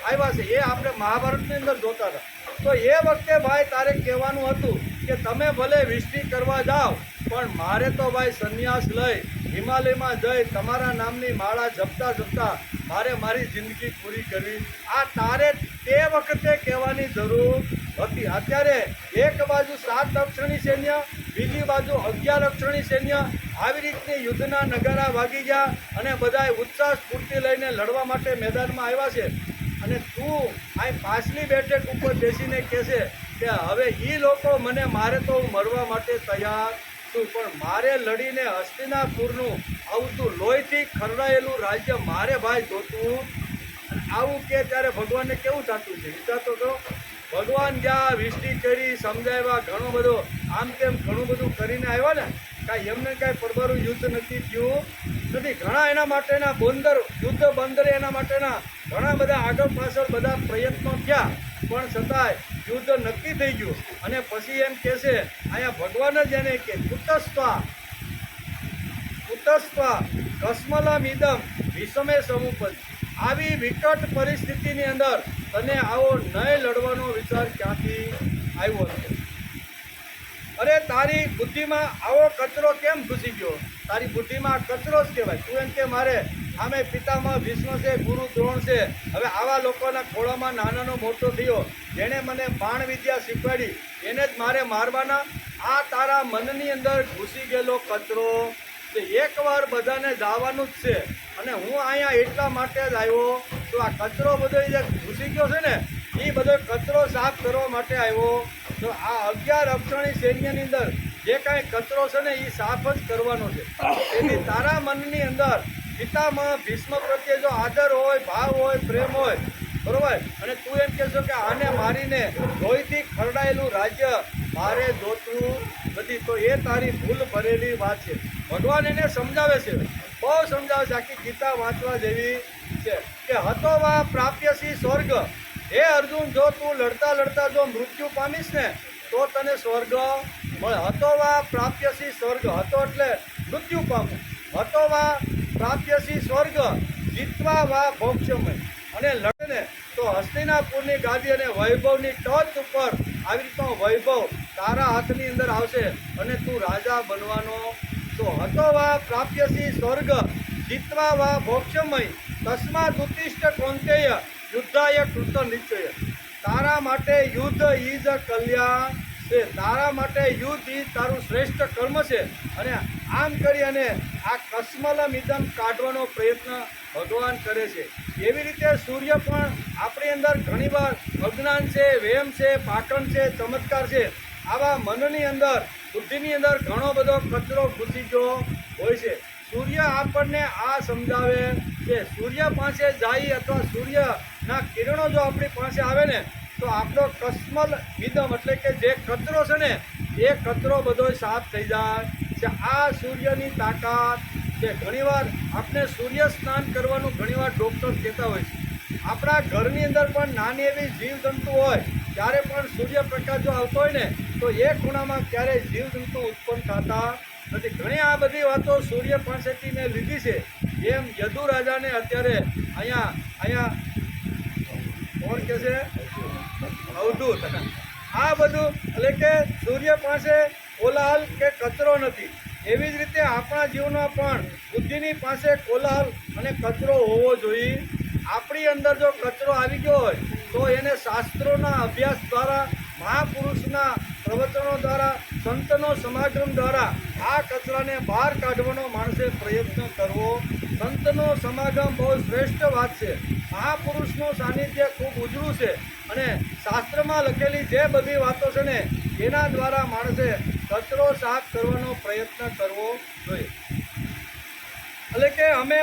આવ્યા છે, એ આપણે મહાભારતની અંદર જોતા હતા. તો એ વખતે ભાઈ તારે કહેવાનું હતું કે તમે ભલે વિષ્ટિ કરવા જાઓ પણ મારે તો ભાઈ સંન્યાસ લઈ હિમાલયમાં જઈ તમારા નામની માળા જપતા મારે મારી જિંદગી પૂરી કરવી. આ તારે તે વખતે કહેવાની જરૂર હતી. અત્યારે એક બાજુ 7 અક્ષરની સૈન્ય, બીજી બાજુ 11 અક્ષરની સૈન્ય, આવી રીતની યુદ્ધના નગારા વાગી ગયા અને બધાએ ઉત્સાહ સ્ફૂર્તિ લઈને લડવા માટે મેદાનમાં આવ્યા છે અને તું અહીં પાછલી બેઠક ઉપર બેસીને કહેશે કે હવે એ લોકો મને મારે તો મરવા માટે તૈયાર છું, પણ મારે લડીને હસ્તિનાપુરનું આવતું લોહીથી ખરડાયેલું રાજ્ય મારે ભાઈ જોતું. આવું કે ત્યારે ભગવાનને કેવું થતું છે? વિચારતો તો ભગવાન જ્યાં વિષ્ટિ કરી, સમજાવ્યા, ઘણો બધો આમ તેમ ઘણું બધું કરીને આવ્યા ને, કાંઈ એમને કાંઈ પરબારું યુદ્ધ નથી થયું નથી. ઘણા એના માટેના યુદ્ધ બંદરે એના માટેના ઘણા બધા આગળ પાછળ બધા પ્રયત્નો થયા, પણ છતાંય યુદ્ધ નક્કી થઈ ગયું. અને પછી એમ કહે છે અહીંયા ભગવાન જ એને કે કુતસ્વા કસ્મલમિદમ વિષમે સમુપદ. આવી વિકટ પરિસ્થિતિની અંદર તને આવો નહીં લડવાનો વિચાર ક્યાંથી આવ્યો છે? અરે તારી બુદ્ધિમાં આવો કચરો કેમ ઘૂસી ગયો? તારી બુદ્ધિમાં કચરો જ કહેવાય. તું એમ કે મારે આમે પિતામહ ભીષ્મ છે, ગુરુ દ્રોણ છે, હવે આવા લોકોના ખોળામાં નાનાનો મોટો થયો, જેણે મને બાણ વિદ્યા શીખવાડી, એને જ મારે મારવાના? આ તારા મનની અંદર ઘૂસી ગયેલો કચરો તે એકવાર બધાને જવાનું જ છે. અને હું અહીંયા એટલા માટે જ આવ્યો તો આ કચરો બધો જે ઘૂસી ગયો છે ને, એ બધો કચરો સાફ કરવા માટે આવ્યો. તો આ 11 અક્ષણી સૈન્યની અંદર જે કાંઈ કચરો છે ને એ સાફ જ કરવાનો છે. એની તારા મનની અંદર પિતામહ ભીષ્મ પ્રત્યે જો આદર હોય, ભાવ હોય, પ્રેમ હોય, બરોબર, અને તું એમ કહેશો કે આને મારીને લોહીથી ખરડાયેલું રાજ્ય મારે જોતું નથી, તો એ તારી ભૂલ ભરેલી વાત છે. ભગવાન એને સમજાવે છે, બહુ સમજાવે છે. આખી ગીતા વાંચવા જેવી છે કે હતો વા પ્રાપ્યસી સ્વર્ગ. હે અર્જુન, જો તું લડતા લડતા જો મૃત્યુ પામીશ ને તો તને સ્વર્ગ મળે. હતો વા પ્રાપ્યસી સ્વર્ગ, હતો એટલે મૃત્યુ પામવું. હતો વા પ્રાપ્યસી સ્વર્ગ જીતવા વા ભોક્ષમય. અને લડે ને તો હસ્તિનાપુરની ગાદી અને વૈભવની ટોચ ઉપર આવી રીતનો વૈભવ તારા હાથની અંદર આવશે અને તું રાજા બનવાનો. તો હતો વા પ્રાપ્યસી સ્વર્ગ જીતવા વા ભોક્ષમય તસ્માદ ઉત્તિષ્ઠ કૌંતેય યુદ્ધાય કૃત નિશ્ચય. તારા માટે યુદ્ધ ઈજ કલ્યાણ છે. તારા માટે યુદ્ધ ઈ તારું શ્રેષ્ઠ કર્મ છે. અને આમ કરી અને આ કસ્મલમિદમ કાઢવાનો પ્રયત્ન ભગવાન કરે છે. એવી રીતે સૂર્ય પણ આપણી અંદર ઘણીવાર અજ્ઞાન છે, વહેમ છે, પાટણ છે, ચમત્કાર છે, આવા મનની અંદર, બુદ્ધિની અંદર ઘણો બધો કચરો ઘૂસી ગયો હોય છે. સૂર્ય આપણને આ સમજાવે છે. સૂર્ય પાસે જાય અથવા સૂર્યના કિરણો જો આપણી પાસે આવે ને તો આપણો કસ્મલ મિદમ એટલે કે જે કચરો છે ને એ કચરો બધો સાફ થઈ જાય છે. આ સૂર્યની તાકાત છે. ઘણીવાર આપણે સૂર્ય સ્નાન કરવાનું ઘણીવાર ડૉક્ટર કહેતા હોય છે. આપણા ઘરની અંદર પણ નાની એવી જીવજંતુ હોય ત્યારે પણ સૂર્યપ્રકાશ જો આવતો હોય ને તો એ ખૂણામાં ક્યારેય જીવજંતુ ઉત્પન્ન થતા નથી. ઘણી આ બધી વાતો સૂર્ય પાસેથી મેં લીધી છે. જેમ યદુ રાજાને અત્યારે અહીંયા કોણ કહે છે? અવધૂત. આ બધું એટલે કે સૂર્ય પાસે કોલાહલ કે કચરો નથી. એવી જ રીતે આપણા જીવનમાં પણ બુદ્ધિની પાસે કોલાહલ અને કચરો હોવો જોઈએ. આપણી અંદર જો કચરો આવી ગયો હોય તો એને શાસ્ત્રોના અભ્યાસ દ્વારા, મહાપુરુષના પ્રવચનો દ્વારા, સંતનો સમાગમ દ્વારા આ કચરાને બહાર કાઢવાનો માણસે પ્રયત્ન કરવો. સંતનો સમાગમ બહુ શ્રેષ્ઠ વાત છે. મહાપુરુષનું સાનિધ્ય ખૂબ ઉજળું છે. અને શાસ્ત્રમાં લખેલી જે બધી વાતો છે ને એના દ્વારા માણસે કચરો સાફ કરવાનો પ્રયત્ન કરવો જોઈએ. એટલે કે અમે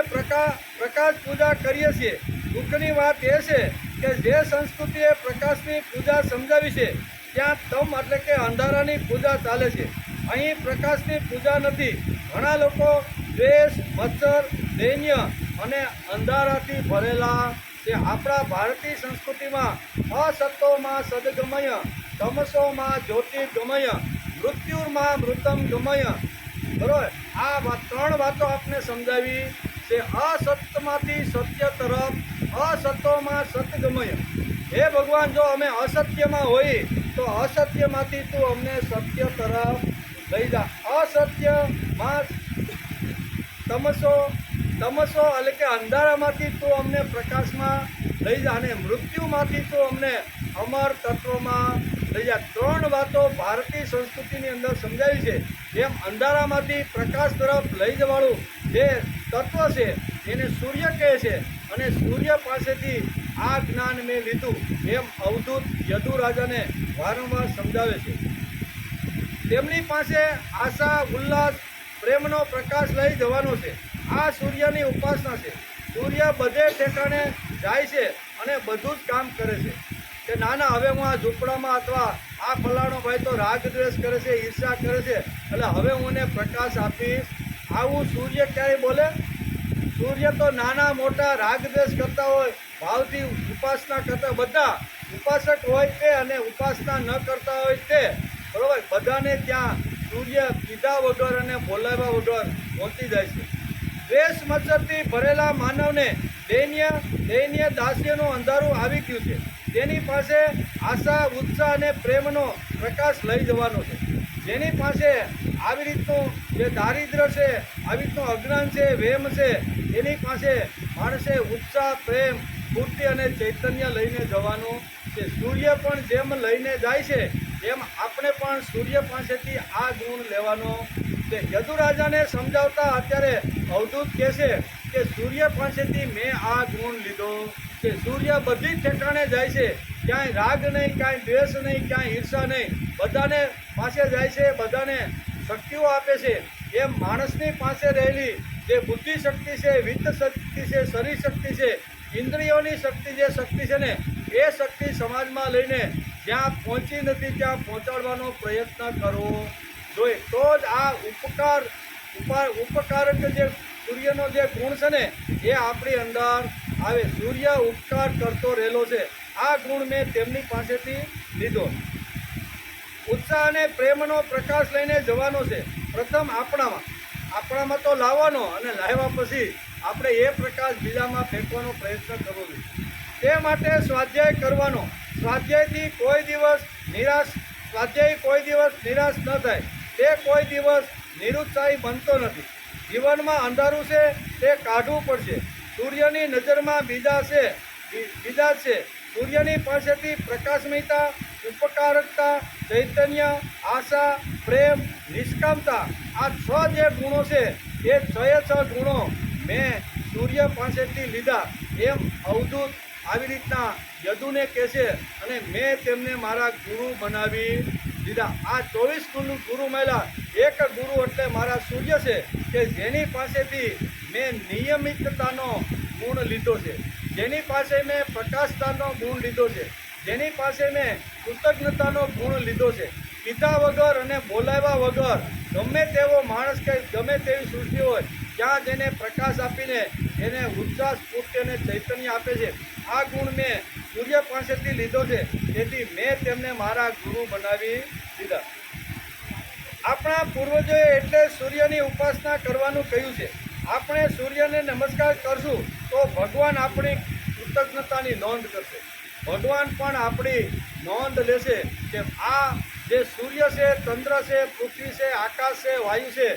પ્રકાશ પૂજા કરીએ છીએ. દુઃખની વાત એ છે કે જે સંસ્કૃતિએ પ્રકાશની પૂજા સમજાવી છે ત્યાં તમ એટલે કે અંધારાની પૂજા ચાલે છે. અહીં પ્રકાશની પૂજા નથી. ઘણા લોકો દ્વેષ, મત્સર, દૈન્ય અને અંધારાથી ભરેલા છે. આપણા ભારતીય સંસ્કૃતિમાં અસતોમાં સદગમય, તમસોમાં જ્યોતિર્ગમય, મૃત્યુમાં મૃતમ ગમય, બરોબર, આ 3 વાતો આપને સમજાવી છે. અસત્યમાંથી સત્ય તરફ, અસતોમાં સતગમય. હે ભગવાન, જો અમે અસત્યમાં હોઈએ તો અસત્યમાંથી તું અમને સત્ય તરફ લઈ જા. અસત્યમાં તમસો એટલે કે અંધારામાંથી તું અમને પ્રકાશમાં લઈ જા. અને મૃત્યુમાંથી તું અમને અમર તત્વમાં લઈ જા. 3 વાતો ભારતીય સંસ્કૃતિની અંદર સમજાવી છે. જેમ અંધારામાંથી પ્રકાશ તરફ લઈ જવાળું જે તત્વ છે એને સૂર્ય કહે છે અને સૂર્ય પાસેથી આ જ્ઞાન મેં લીધું એમ અવધૂત યદુ રાજાને વારંવાર સમજાવે છે. તેમની પાસે આશા, ઉલ્લાસ, પ્રેમનો પ્રકાશ લઈ જવાનો છે. આ સૂર્યની ઉપાસના છે. સૂર્ય બધે ઠેકાણે જાય છે અને બધું જ કામ કરે છે. કે ના હવે હું આ ઝૂંપડામાં અથવા આ ફલાણો ભાઈ તો રાગ દ્વેષ કરે છે, ઈર્ષા કરે છે, એટલે હવે હું એને પ્રકાશ આપીશ. આવું સૂર્ય ક્યારેય બોલે? સૂર્ય તો નાના મોટા રાગ દ્વેષ કરતા હોય, ભાવથી ઉપાસના કરતા, બધા ઉપાસક હોય તે અને ઉપાસના ન કરતા હોય તે, બરાબર, બધાને ત્યાં સૂર્ય કીધા વગર અને બોલાવ્યા વગર પહોંચી જાય છે. દ્વેષ મત્સરથી ભરેલા માનવને દૈન્ય દાસ્યનું અંધારું આવી ગયું છે. તેની પાસે આશા, ઉત્સાહ અને પ્રેમનો પ્રકાશ લઈ જવાનો છે. જેની પાસે આવી રીતનું જે દારિદ્ર છે, આવી રીતનું અજ્ઞાન છે, વેમ છે, એની પાસે માણસે ઉત્સાહ, પ્રેમ, સ્ફૂર્તિ અને ચૈતન્ય લઈને જવાનું છે. સૂર્ય પણ જેમ લઈને જાય છે એમ આપણે પણ સૂર્ય પાસેથી આ ગુણ લેવાનો છે. યદુરાજાને સમજાવતા અત્યારે અવધૂત કહે છે કે સૂર્ય પાસેથી મેં આ ગુણ લીધો છે. સૂર્ય બધી જ ઠેકાણે જાય છે, ક્યાંય રાગ નહીં, ક્યાંય દ્વેષ નહીં, ક્યાંય ઈર્ષા નહીં, બધાને પાસે જાય છે, બધાને શક્તિઓ આપે છે. એમ માણસની પાસે રહેલી જે બુદ્ધિ શક્તિ છે, વિત્ત શક્તિ છે, શરીર શક્તિ છે, ઇન્દ્રિયોની શક્તિ, જે શક્તિ છે ને, એ શક્તિ સમાજમાં લઈને જ્યાં પહોંચી નથી ત્યાં પહોંચાડવાનો પ્રયત્ન કરવો જોઈએ. તો જ આ ઉપકારક જે સૂર્યનો જે ગુણ છે ને એ આપણી અંદર આવે. સૂર્ય ઉપકાર કરતો રહેલો છે. આ ગુણ મેં તેમની પાસેથી લીધો. ઉત્સાહ અને પ્રેમનો પ્રકાશ લઈને જવાનો છે. પ્રથમ આપણામાં તો લાવવાનો, અને લાવ્યા પછી આપણે એ પ્રકાશ બીજામાં ફેંકવાનો પ્રયત્ન કરવો જોઈએ. તે માટે સ્વાધ્યાય કરવાનો. સ્વાધ્યાયથી કોઈ દિવસ નિરાશ ન થાય. તે કોઈ દિવસ નિરુત્સાહી બનતો નથી. જીવનમાં અંધારું છે તે કાઢવું પડશે. સૂર્યની નજરમાં બીજા છે. સૂર્યની પાસેથી પ્રકાશમયતા, ઉપકારકતા, ચૈતન્ય, આશા, પ્રેમ, નિષ્કામતા, આ 6 જે ગુણો છે એ 6 ગુણો મેં સૂર્ય પાસેથી લીધા. એમ અવધૂત આવી રીતના યદુને કહે છે, અને મેં તેમને મારા ગુરુ બનાવી દીધા. આ 24 ગુરુ મળ્યા. એક ગુરુ એટલે મારા સૂર્ય છે કે જેની પાસેથી મેં નિયમિતતાનો ગુણ લીધો છે, જેની પાસે મેં પ્રકાશતાનો ગુણ લીધો છે, જેની પાસે મેં કૃતજ્ઞતાનો ગુણ લીધો છે. કીધા વગર અને બોલાવ્યા વગર ગમે તેવો માણસ કે ગમે તેવી સૃષ્ટિ હોય ત્યાં જેને પ્રકાશ આપીને એને ઉત્સાહ, સ્ફૂર્તિ અને ચૈતન્ય આપે છે. આ ગુણ મેં સૂર્ય પાસેથી લીધો છે, તેથી મેં તેમને મારા ગુરુ બનાવી દીધા. આપણા પૂર્વજોએ એટલે સૂર્યની ઉપાસના કરવાનું કહ્યું છે. આપણે સૂર્યને નમસ્કાર કરશું તો ભગવાન આપણી કૃતજ્ઞતાની નોંધ કરશે. ભગવાન પણ આપણી નોંધ લેશે કે આ જે સૂર્ય છે, ચંદ્ર છે, પૃથ્વી છે, આકાશ છે, વાયુ છે,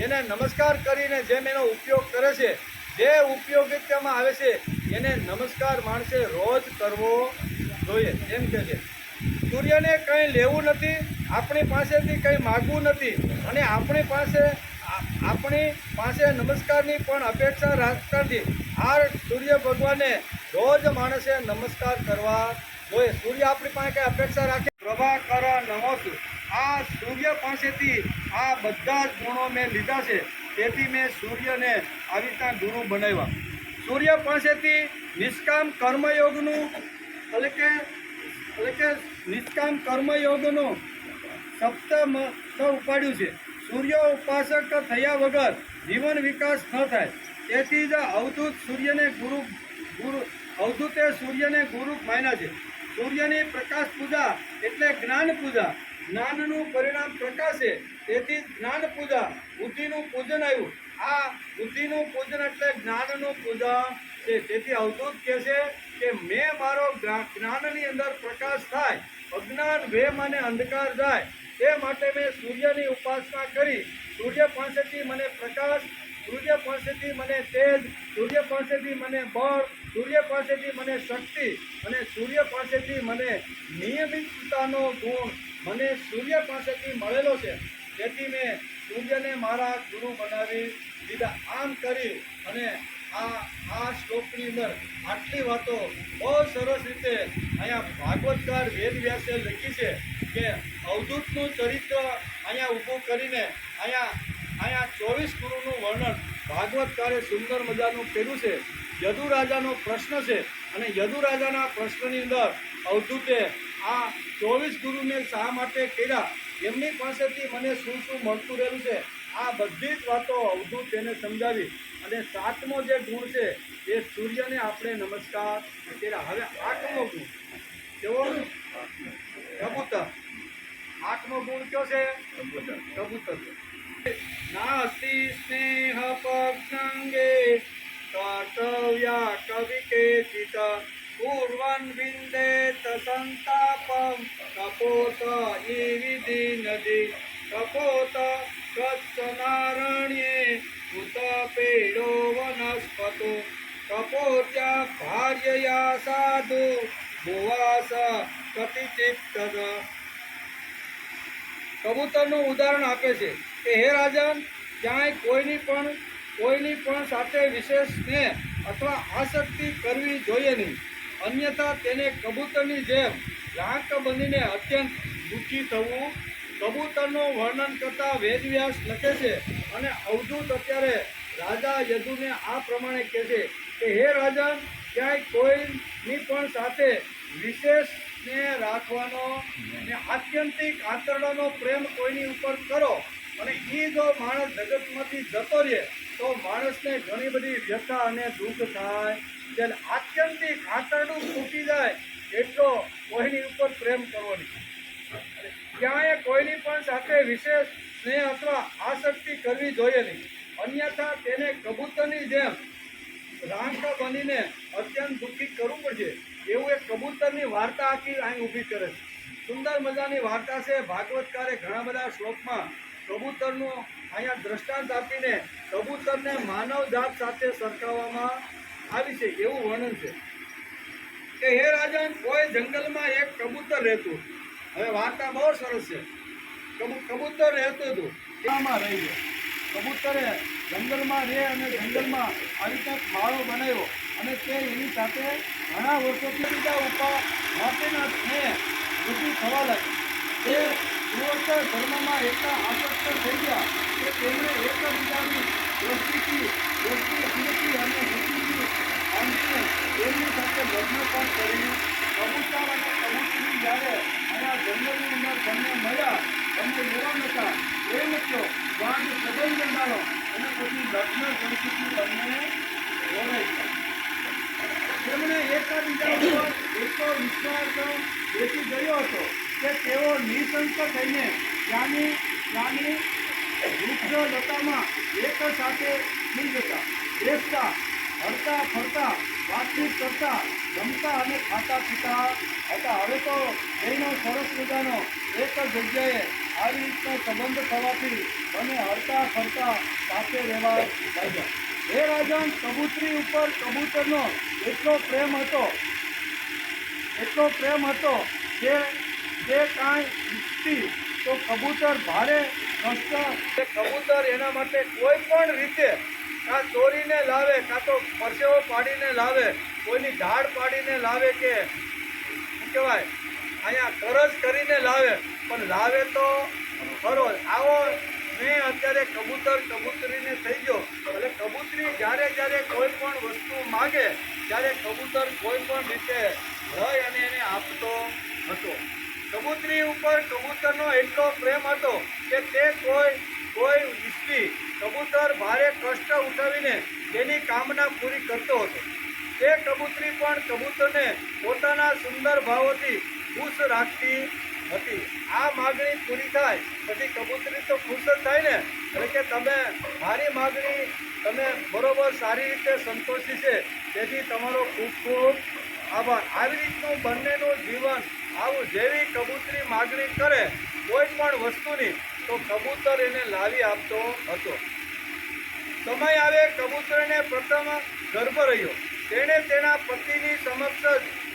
એને નમસ્કાર કરીને જેમ એનો ઉપયોગ કરે છે, જે ઉપયોગિતામાં આવે છે એને નમસ્કાર માણસે રોજ કરવો જોઈએ. એમ કે છે સૂર્યને કંઈ લેવું નથી, આપણી પાસેથી કંઈ માગવું નથી, અને આપણી પાસે નમસ્કારની પણ અપેક્ષા રાખતા નથી. આ સૂર્ય ભગવાનને રોજ માણસે નમસ્કાર કરવા જોઈએ. સૂર્ય આપણી પાસે કંઈ અપેક્ષા રાખે. પ્રભાકર નમોસ્તુ. આ સૂર્ય પાસેથી આ બધા જ ગુણો મેં લીધા છે, તેથી મેં સૂર્યને આવી રીતના ગુરુ બનાવ્યા. સૂર્ય પાસેથી નિષ્કામ કર્મયોગનું એટલે કે નિષ્કામ કર્મયોગનું સપ્તમ ઉપાડ્યું છે. સૂર્ય ઉપાસક થયા વગર જીવન વિકાસ ન થાય. તેથી જ અવધૂતે સૂર્યને ગુરુ માન્યા છે. સૂર્યની પ્રકાશ પૂજા એટલે જ્ઞાન પૂજા. જ્ઞાનનું પરિણામ પ્રકાશ છે, તેથી જ્ઞાન પૂજા, બુદ્ધિનું પૂજન આવ્યું. આ બુદ્ધિનું પૂજન એટલે જ્ઞાનનું પૂજન છે. તેથી અવધૂત કહે છે કે મેં મારો જ્ઞાનની અંદર પ્રકાશ થાય, અજ્ઞાન, વેમ અને અંધકાર જાય, તે માટે મેં સૂર્યની ઉપાસના કરી. સૂર્ય પાસેથી મને પ્રકાશ, સૂર્ય પાસેથી મને તેજ, સૂર્ય પાસેથી મને બળ, સૂર્ય પાસેથી મને શક્તિ, અને સૂર્ય પાસેથી મને નિયમિતતાનો ગુણ મને સૂર્ય પાસેથી મળેલો છે. તેથી મેં સૂર્યને મારા ગુરુ બનાવી દીધા. આમ કરી અને આ શ્લોકની અંદર આટલી વાતો બહુ સરસ રીતે અહીંયા ભાગવતકાર વેદવ્યાસે લખી છે કે અવધૂતનું ચરિત્ર અહીંયા ઊભું કરીને અહીંયા 24 ગુરુનું વર્ણન ભાગવતકારે સુંદર મજાનું કર્યું છે. યદુરાજાનો પ્રશ્ન છે, અને યદુરાજાના પ્રશ્નની અંદર અવધૂતે આ 24 ગુરુને શા માટે કર્યા, એમની પાસેથી મને શું મળતું રહેલું છે, આ બધી જ વાતો અવધૂત તેને સમજાવી. અને 7મો જે ગુણ છે એ સૂર્યને આપણે નમસ્કાર કર્યા. હવે 8મો ગુણ કેવો? કબૂતર. 8મો ગુણ કયો છે? કબૂતર. નાસ્તિ સ્નેહ પક્ષંગે कर्तव्या कविकेचित कुर्वन् विन्देत सन्तापं कपोत इविधि नदी कपोत कच्चनारण्ये उतपेडो वनस्पतो कपोत्या भार्यया साधु भुवास कतिचित्तद કબૂતરનું ઉદાહરણ આપે છે કે હે રાજન, ક્યાંય કોઈની પણ સાથે વિશેષ સ્નેહ અથવા આસક્તિ કરવી જોઈએ નહીં, અન્યથા તેને કબૂતરની જેમ રાંક બનીને અત્યંત દુઃખી થવું. કબૂતરનું વર્ણન કરતા વેદવ્યાસ લખે છે અને અવધૂત અત્યારે રાજા યદુને આ પ્રમાણે કહે છે કે હે રાજન, ક્યાંય કોઈની પણ સાથે વિશેષ સ્નેહ રાખવાનો ને આત્યંતિક આંતરડાનો પ્રેમ કોઈની ઉપર કરો અને એ જો માણસ જગતમાંથી જતો રહે તો માણસને ઘણી બધી વ્યથા અને દુઃખ થાય. જ્યારે આત્યંતિક આંતરડું તૂટી જાય એટલો કોઈની ઉપર પ્રેમ કરવો નહીં. ક્યાંય કોઈની પણ સાથે વિશેષ સ્નેહ અથવા આસક્તિ કરવી જોઈએ નહીં, અન્યથા તેને કબૂતરની જેમ રાંક બનીને અત્યંત દુઃખી કરવું પડશે. એવું એક કબૂતરની વાર્તા આખી અહીં ઊભી કરે છે. સુંદર મજાની વાર્તા છે. ભાગવતકારે ઘણા બધા શ્લોકમાં કબૂતરનું અહીંયા દ્રષ્ટાંત આપીને કબૂતરને માનવ જાત સાથે સરખાવવામાં આવી છે એવું વર્ણન છે કે હે રાજન, કોઈ જંગલમાં એક કબૂતર રહેતું. હવે વાર્તા બહુ સરસ છે. કબૂતર રહેતું હતું, એમાં રહી ગયો. કબૂતરે જંગલમાં રહે અને જંગલમાં આવી રીતે માળો બનાવ્યો અને તે એની સાથે ઘણા વર્ષોથી બીજા ઉપર માટેના સ્નેહ વૃદ્ધિ થવા લાગી. તે પૂર્વોત્તર ધર્મમાં એટલા આસક્ત થઈ ગયા કે તેમણે એકબીજાની દ્રષ્ટિથી અને વૃત્તિથી અંતે તેમની સાથે લગ્ન પણ કર્યું. કબૂતર અને કબૂતરી જ્યારે અહીંયા જંગલની અંદર બંને મળ્યા, બંને એવા નતા પ્રેમ થયો, ગાંઠ સંબંધ બંધાયો અને પછી લગ્ન દ્રષ્ટિથી બંને જોડાઈ ગયા. તેમણે એકબીજા ઉપર એટલો વિશ્વાસ બેસી ગયો હતો કે તેઓ નિઃશંક થઈને ત્યાંની વૃક્ષ લતામાં એક સાથે થઈ જતા, બેસતા, હરતા ફરતા, વાતચીત કરતા, જમતા અને ખાતા પીતા હતા. હવે તો એનો સરસ મજાનો એક જગ્યાએ આવી રીતનો સંબંધ થવાથી અને હરતા ફરતા સાથે રહેવા લાગ્યા. હે રાજન, કબૂતરી ઉપર કબૂતરનો એટલો પ્રેમ હતો કે તે કાંઈ ઈચ્છતી તો કબૂતર ભારે કષ્ટ. કબૂતર એના માટે કોઈ પણ રીતે કાં ચોરીને લાવે, કાં તો પરસેવો પાડીને લાવે, કોઈની ધાડ પાડીને લાવે કે શું કહેવાય અહીંયા કરજ કરીને લાવે, પણ લાવે તો ખરો. આવો મેં અત્યારે કબૂતરીને થઈ ગયો. એટલે કબૂતરી જ્યારે કોઈ પણ વસ્તુ માગે ત્યારે કબૂતર કોઈ પણ રીતે લઈ અને એને આપતો હતો. કબૂતરી ઉપર કબૂતરનો એટલો પ્રેમ હતો કે તે કોઈ ઈચ્છતી કબૂતર ભારે કષ્ટ ઉઠાવીને તેની કામના પૂરી કરતો હતો. તે કબૂતરી પણ કબૂતરને પોતાના સુંદર ભાવોથી ખુશ રાખતી હતી. આ માગણી પૂરી થાય પછી કબૂતરી તો ખુશ જ થાય ને, એટલે કે તમે મારી માગણી તમે બરોબર સારી રીતે સંતોષી છે, તેથી તમારો ખૂબ ખૂબ આભાર. આવી રીતનું બંનેનું જીવન આવું, જેવી કબૂતરી માગણી કરે કોઈ પણ વસ્તુની તો કબૂતર એને લાવી આપતો હતો. સમય આવે કબૂતરને પ્રથમ ગર્ભ રહ્યો. તેણે તેના પતિની સમક્ષ જ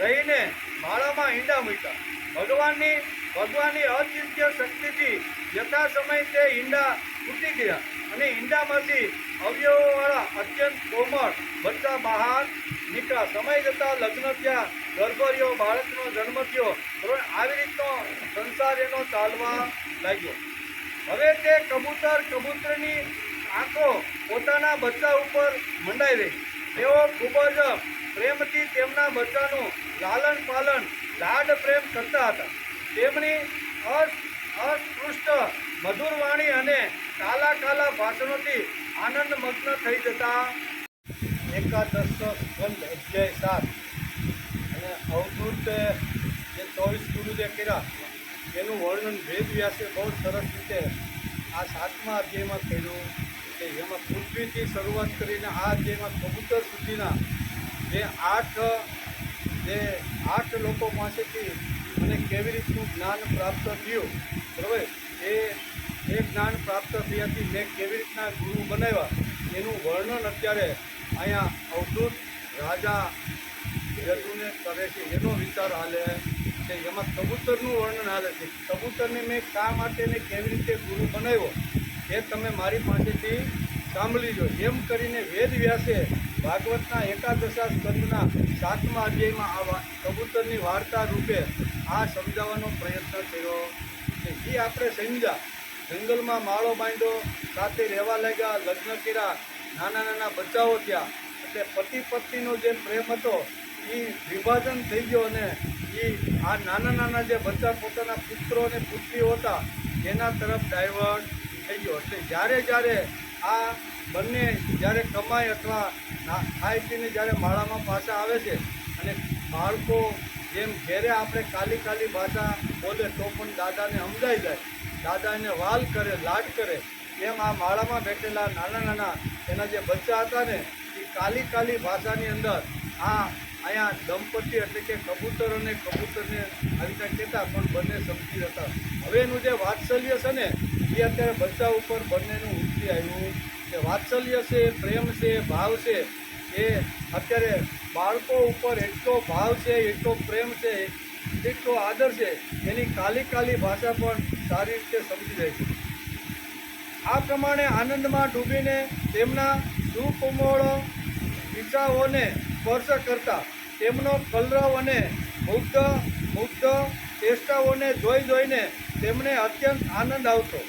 રહીને માળામાં ઈંડા મૂક્યા. ભગવાનની અચિંત્ય શક્તિથી યથા સમય તે ઈંડા ફૂટી ગયા અને ઈંડામાંથી અવયવોવાળા અત્યંત કોમળ બચ્ચા બહાર નીકળ્યા. સમય જતાં લગ્ન થયા, ગર્ભ રહ્યો, બાળકનો જન્મ થયો. આવી રીતનો સંસાર એનો ચાલવા લાગ્યો. હવે તે કબૂતરની આંખો પોતાના બચ્ચા ઉપર મંડાઈ રહી. તેઓ ખૂબ જ પ્રેમથી તેમના બચ્ચાનું લાલન પાલન, લાડ પ્રેમ કરતા હતા. તેમની અસ્પૃષ્ટ મધુર વાણી અને કાલા ભાષણોથી આનંદ મગ્ન થઈ જતા. એકાદશ સ્કંદ અધ્યાય 7 અને અવધૂતે જે 24 ગુરુ જે કર્યા એનું વર્ણન વેદવ્યાસે બહુ સરસ રીતે આ 7મા અધ્યાયમાં કર્યું કે જેમાં પૃથ્વીથી શરૂઆત કરીને આ જેમાં કબૂતર સુધીના જે આઠ લોકો પાસેથી મને કેવી રીતનું જ્ઞાન પ્રાપ્ત થયું બરાબર એ જ્ઞાન પ્રાપ્ત થયાથી મેં કેવી રીતના ગુરુ બનાવ્યા એનું વર્ણન અત્યારે અહીંયા અવધૂત રાજા યદુને કરે છે એનો વિચાર હાલે છે. એમાં કબૂતરનું વર્ણન હાલે છે. કબૂતરને મેં શા માટે ને કેવી રીતે ગુરુ બનાવ્યો એ તમે મારી પાસેથી સાંભળી લો. એમ કરીને વેદ વ્યાસે ભાગવતના એકાદશા સ્કંદના 7મા અધ્યાયમાં આ કબૂતરની વાર્તા રૂપે આ સમજાવવાનો પ્રયત્ન કર્યો છે. એ આપણે સમજ્યા. જંગલમાં માળો બાંધ્યો, સાથે રહેવા લાગ્યા, લગ્ન કર્યા, નાના નાના બચ્ચાઓ થયા. એટલે પતિ પત્નીનો જે પ્રેમ હતો એ વિભાજન થઈ ગયો અને એ આ નાના નાના જે બચ્ચા પોતાના પુત્રો અને પુત્રીઓ હતા એના તરફ ડાયવર્ટ થઈ ગયો. એટલે જ્યારે આ બંને જ્યારે કમાય અથવા ખાઈ પીને જ્યારે માળામાં પાછા આવે છે અને બાળકો જેમ ઘેરે આપણે કાલી ભાષા બોલે તો પણ દાદાને સમજાઈ જાય, દાદાને વાલ કરે, લાડ કરે, એમ આ માળામાં બેઠેલા નાના નાના એના જે બચ્ચા હતા ને એ કાલી ભાષાની અંદર અહીંયા દંપતી એટલે કે કબૂતર અને કબૂતરને આવી રીતે કહેતા પણ બંને સમજી હતા. હવે એનું જે વાત્સલ્ય છે ને એ અત્યારે બચ્ચા ઉપર બંનેનું ઉતરી આવ્યું કે વાત્સલ્ય છે, પ્રેમ છે, ભાવ છે એ અત્યારે બાળકો ઉપર એટલો ભાવ છે, એટલો પ્રેમ છે, એટલો આદર છે એની કાલી ભાષા પણ સારી રીતે સમજી જાય છે. આ પ્રમાણે આનંદમાં ડૂબીને તેમના સુકોમળ ઈચ્છાઓને સ્પર્શ કરતા તેમનો કલરવ અને મુગ્ધ ચેષ્ટાઓને જોઈને તેમને અત્યંત આનંદ આવતો.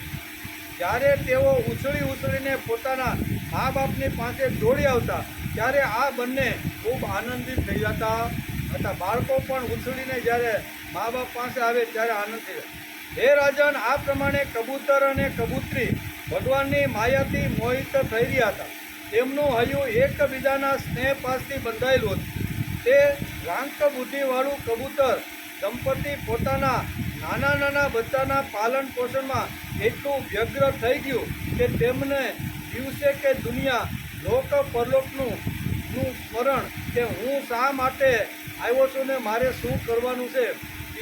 જ્યારે તેઓ ઉછળીને પોતાના મા બાપની પાસે દોડી આવતા ત્યારે આ બંને ખૂબ આનંદિત થઈ જતા હતા. બાળકો પણ ઉછળીને જ્યારે મા બાપ પાસે આવે ત્યારે આનંદ થઈ જાય. હે રાજન, આ પ્રમાણે કબૂતર અને કબૂતરી ભગવાનની માયાથી મોહિત થઈ રહ્યા હતા. તેમનું હૈયું એકબીજાના સ્નેહ પાસથી બંધાયેલું હતું. તે રાંક બુદ્ધિવાળું કબૂતર દંપતી પોતાના નાના બચ્ચાના પાલન પોષણમાં એટલું વ્યગ્ર થઈ ગયું કે તેમને દિવસે કે દુનિયા લોક પરલોકનું સ્મરણ કે હું શા માટે આવ્યો છું ને મારે શું કરવાનું છે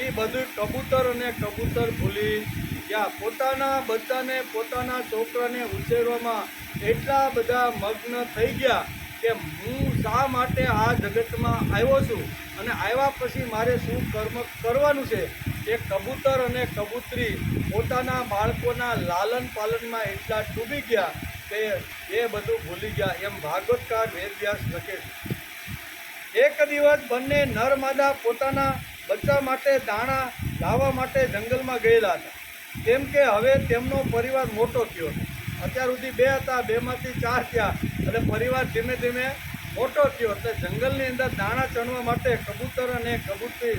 એ બધું કબૂતર અને કબૂતર ભૂલી ગયા. પોતાના બચ્ચાને, પોતાના છોકરાને ઉછેરવામાં એટલા બધા મગ્ન થઈ ગયા કે હું શા માટે આ જગતમાં આવ્યો છું અને આવ્યા પછી મારે શું કર્મ કરવાનું છે એ કબૂતર અને કબૂતરી પોતાના બાળકોના લાલન પાલનમાં એટલા ડૂબી ગયા કે એ બધું ભૂલી ગયા. એમ ભાગવતકાર વેદવ્યાસ લખે છે. એક દિવસ બંને નર માદા પોતાના બચ્ચા માટે દાણા લાવવા માટે જંગલમાં ગયેલા હતા. કેમ કે હવે તેમનો પરિવાર મોટો થયો હતો. અત્યાર સુધી 2 હતા, 2માંથી 4 થયા એટલે પરિવાર ધીમે ધીમે મોટો થયો. એટલે જંગલની અંદર દાણા ચણવા માટે કબૂતર અને કબૂતરી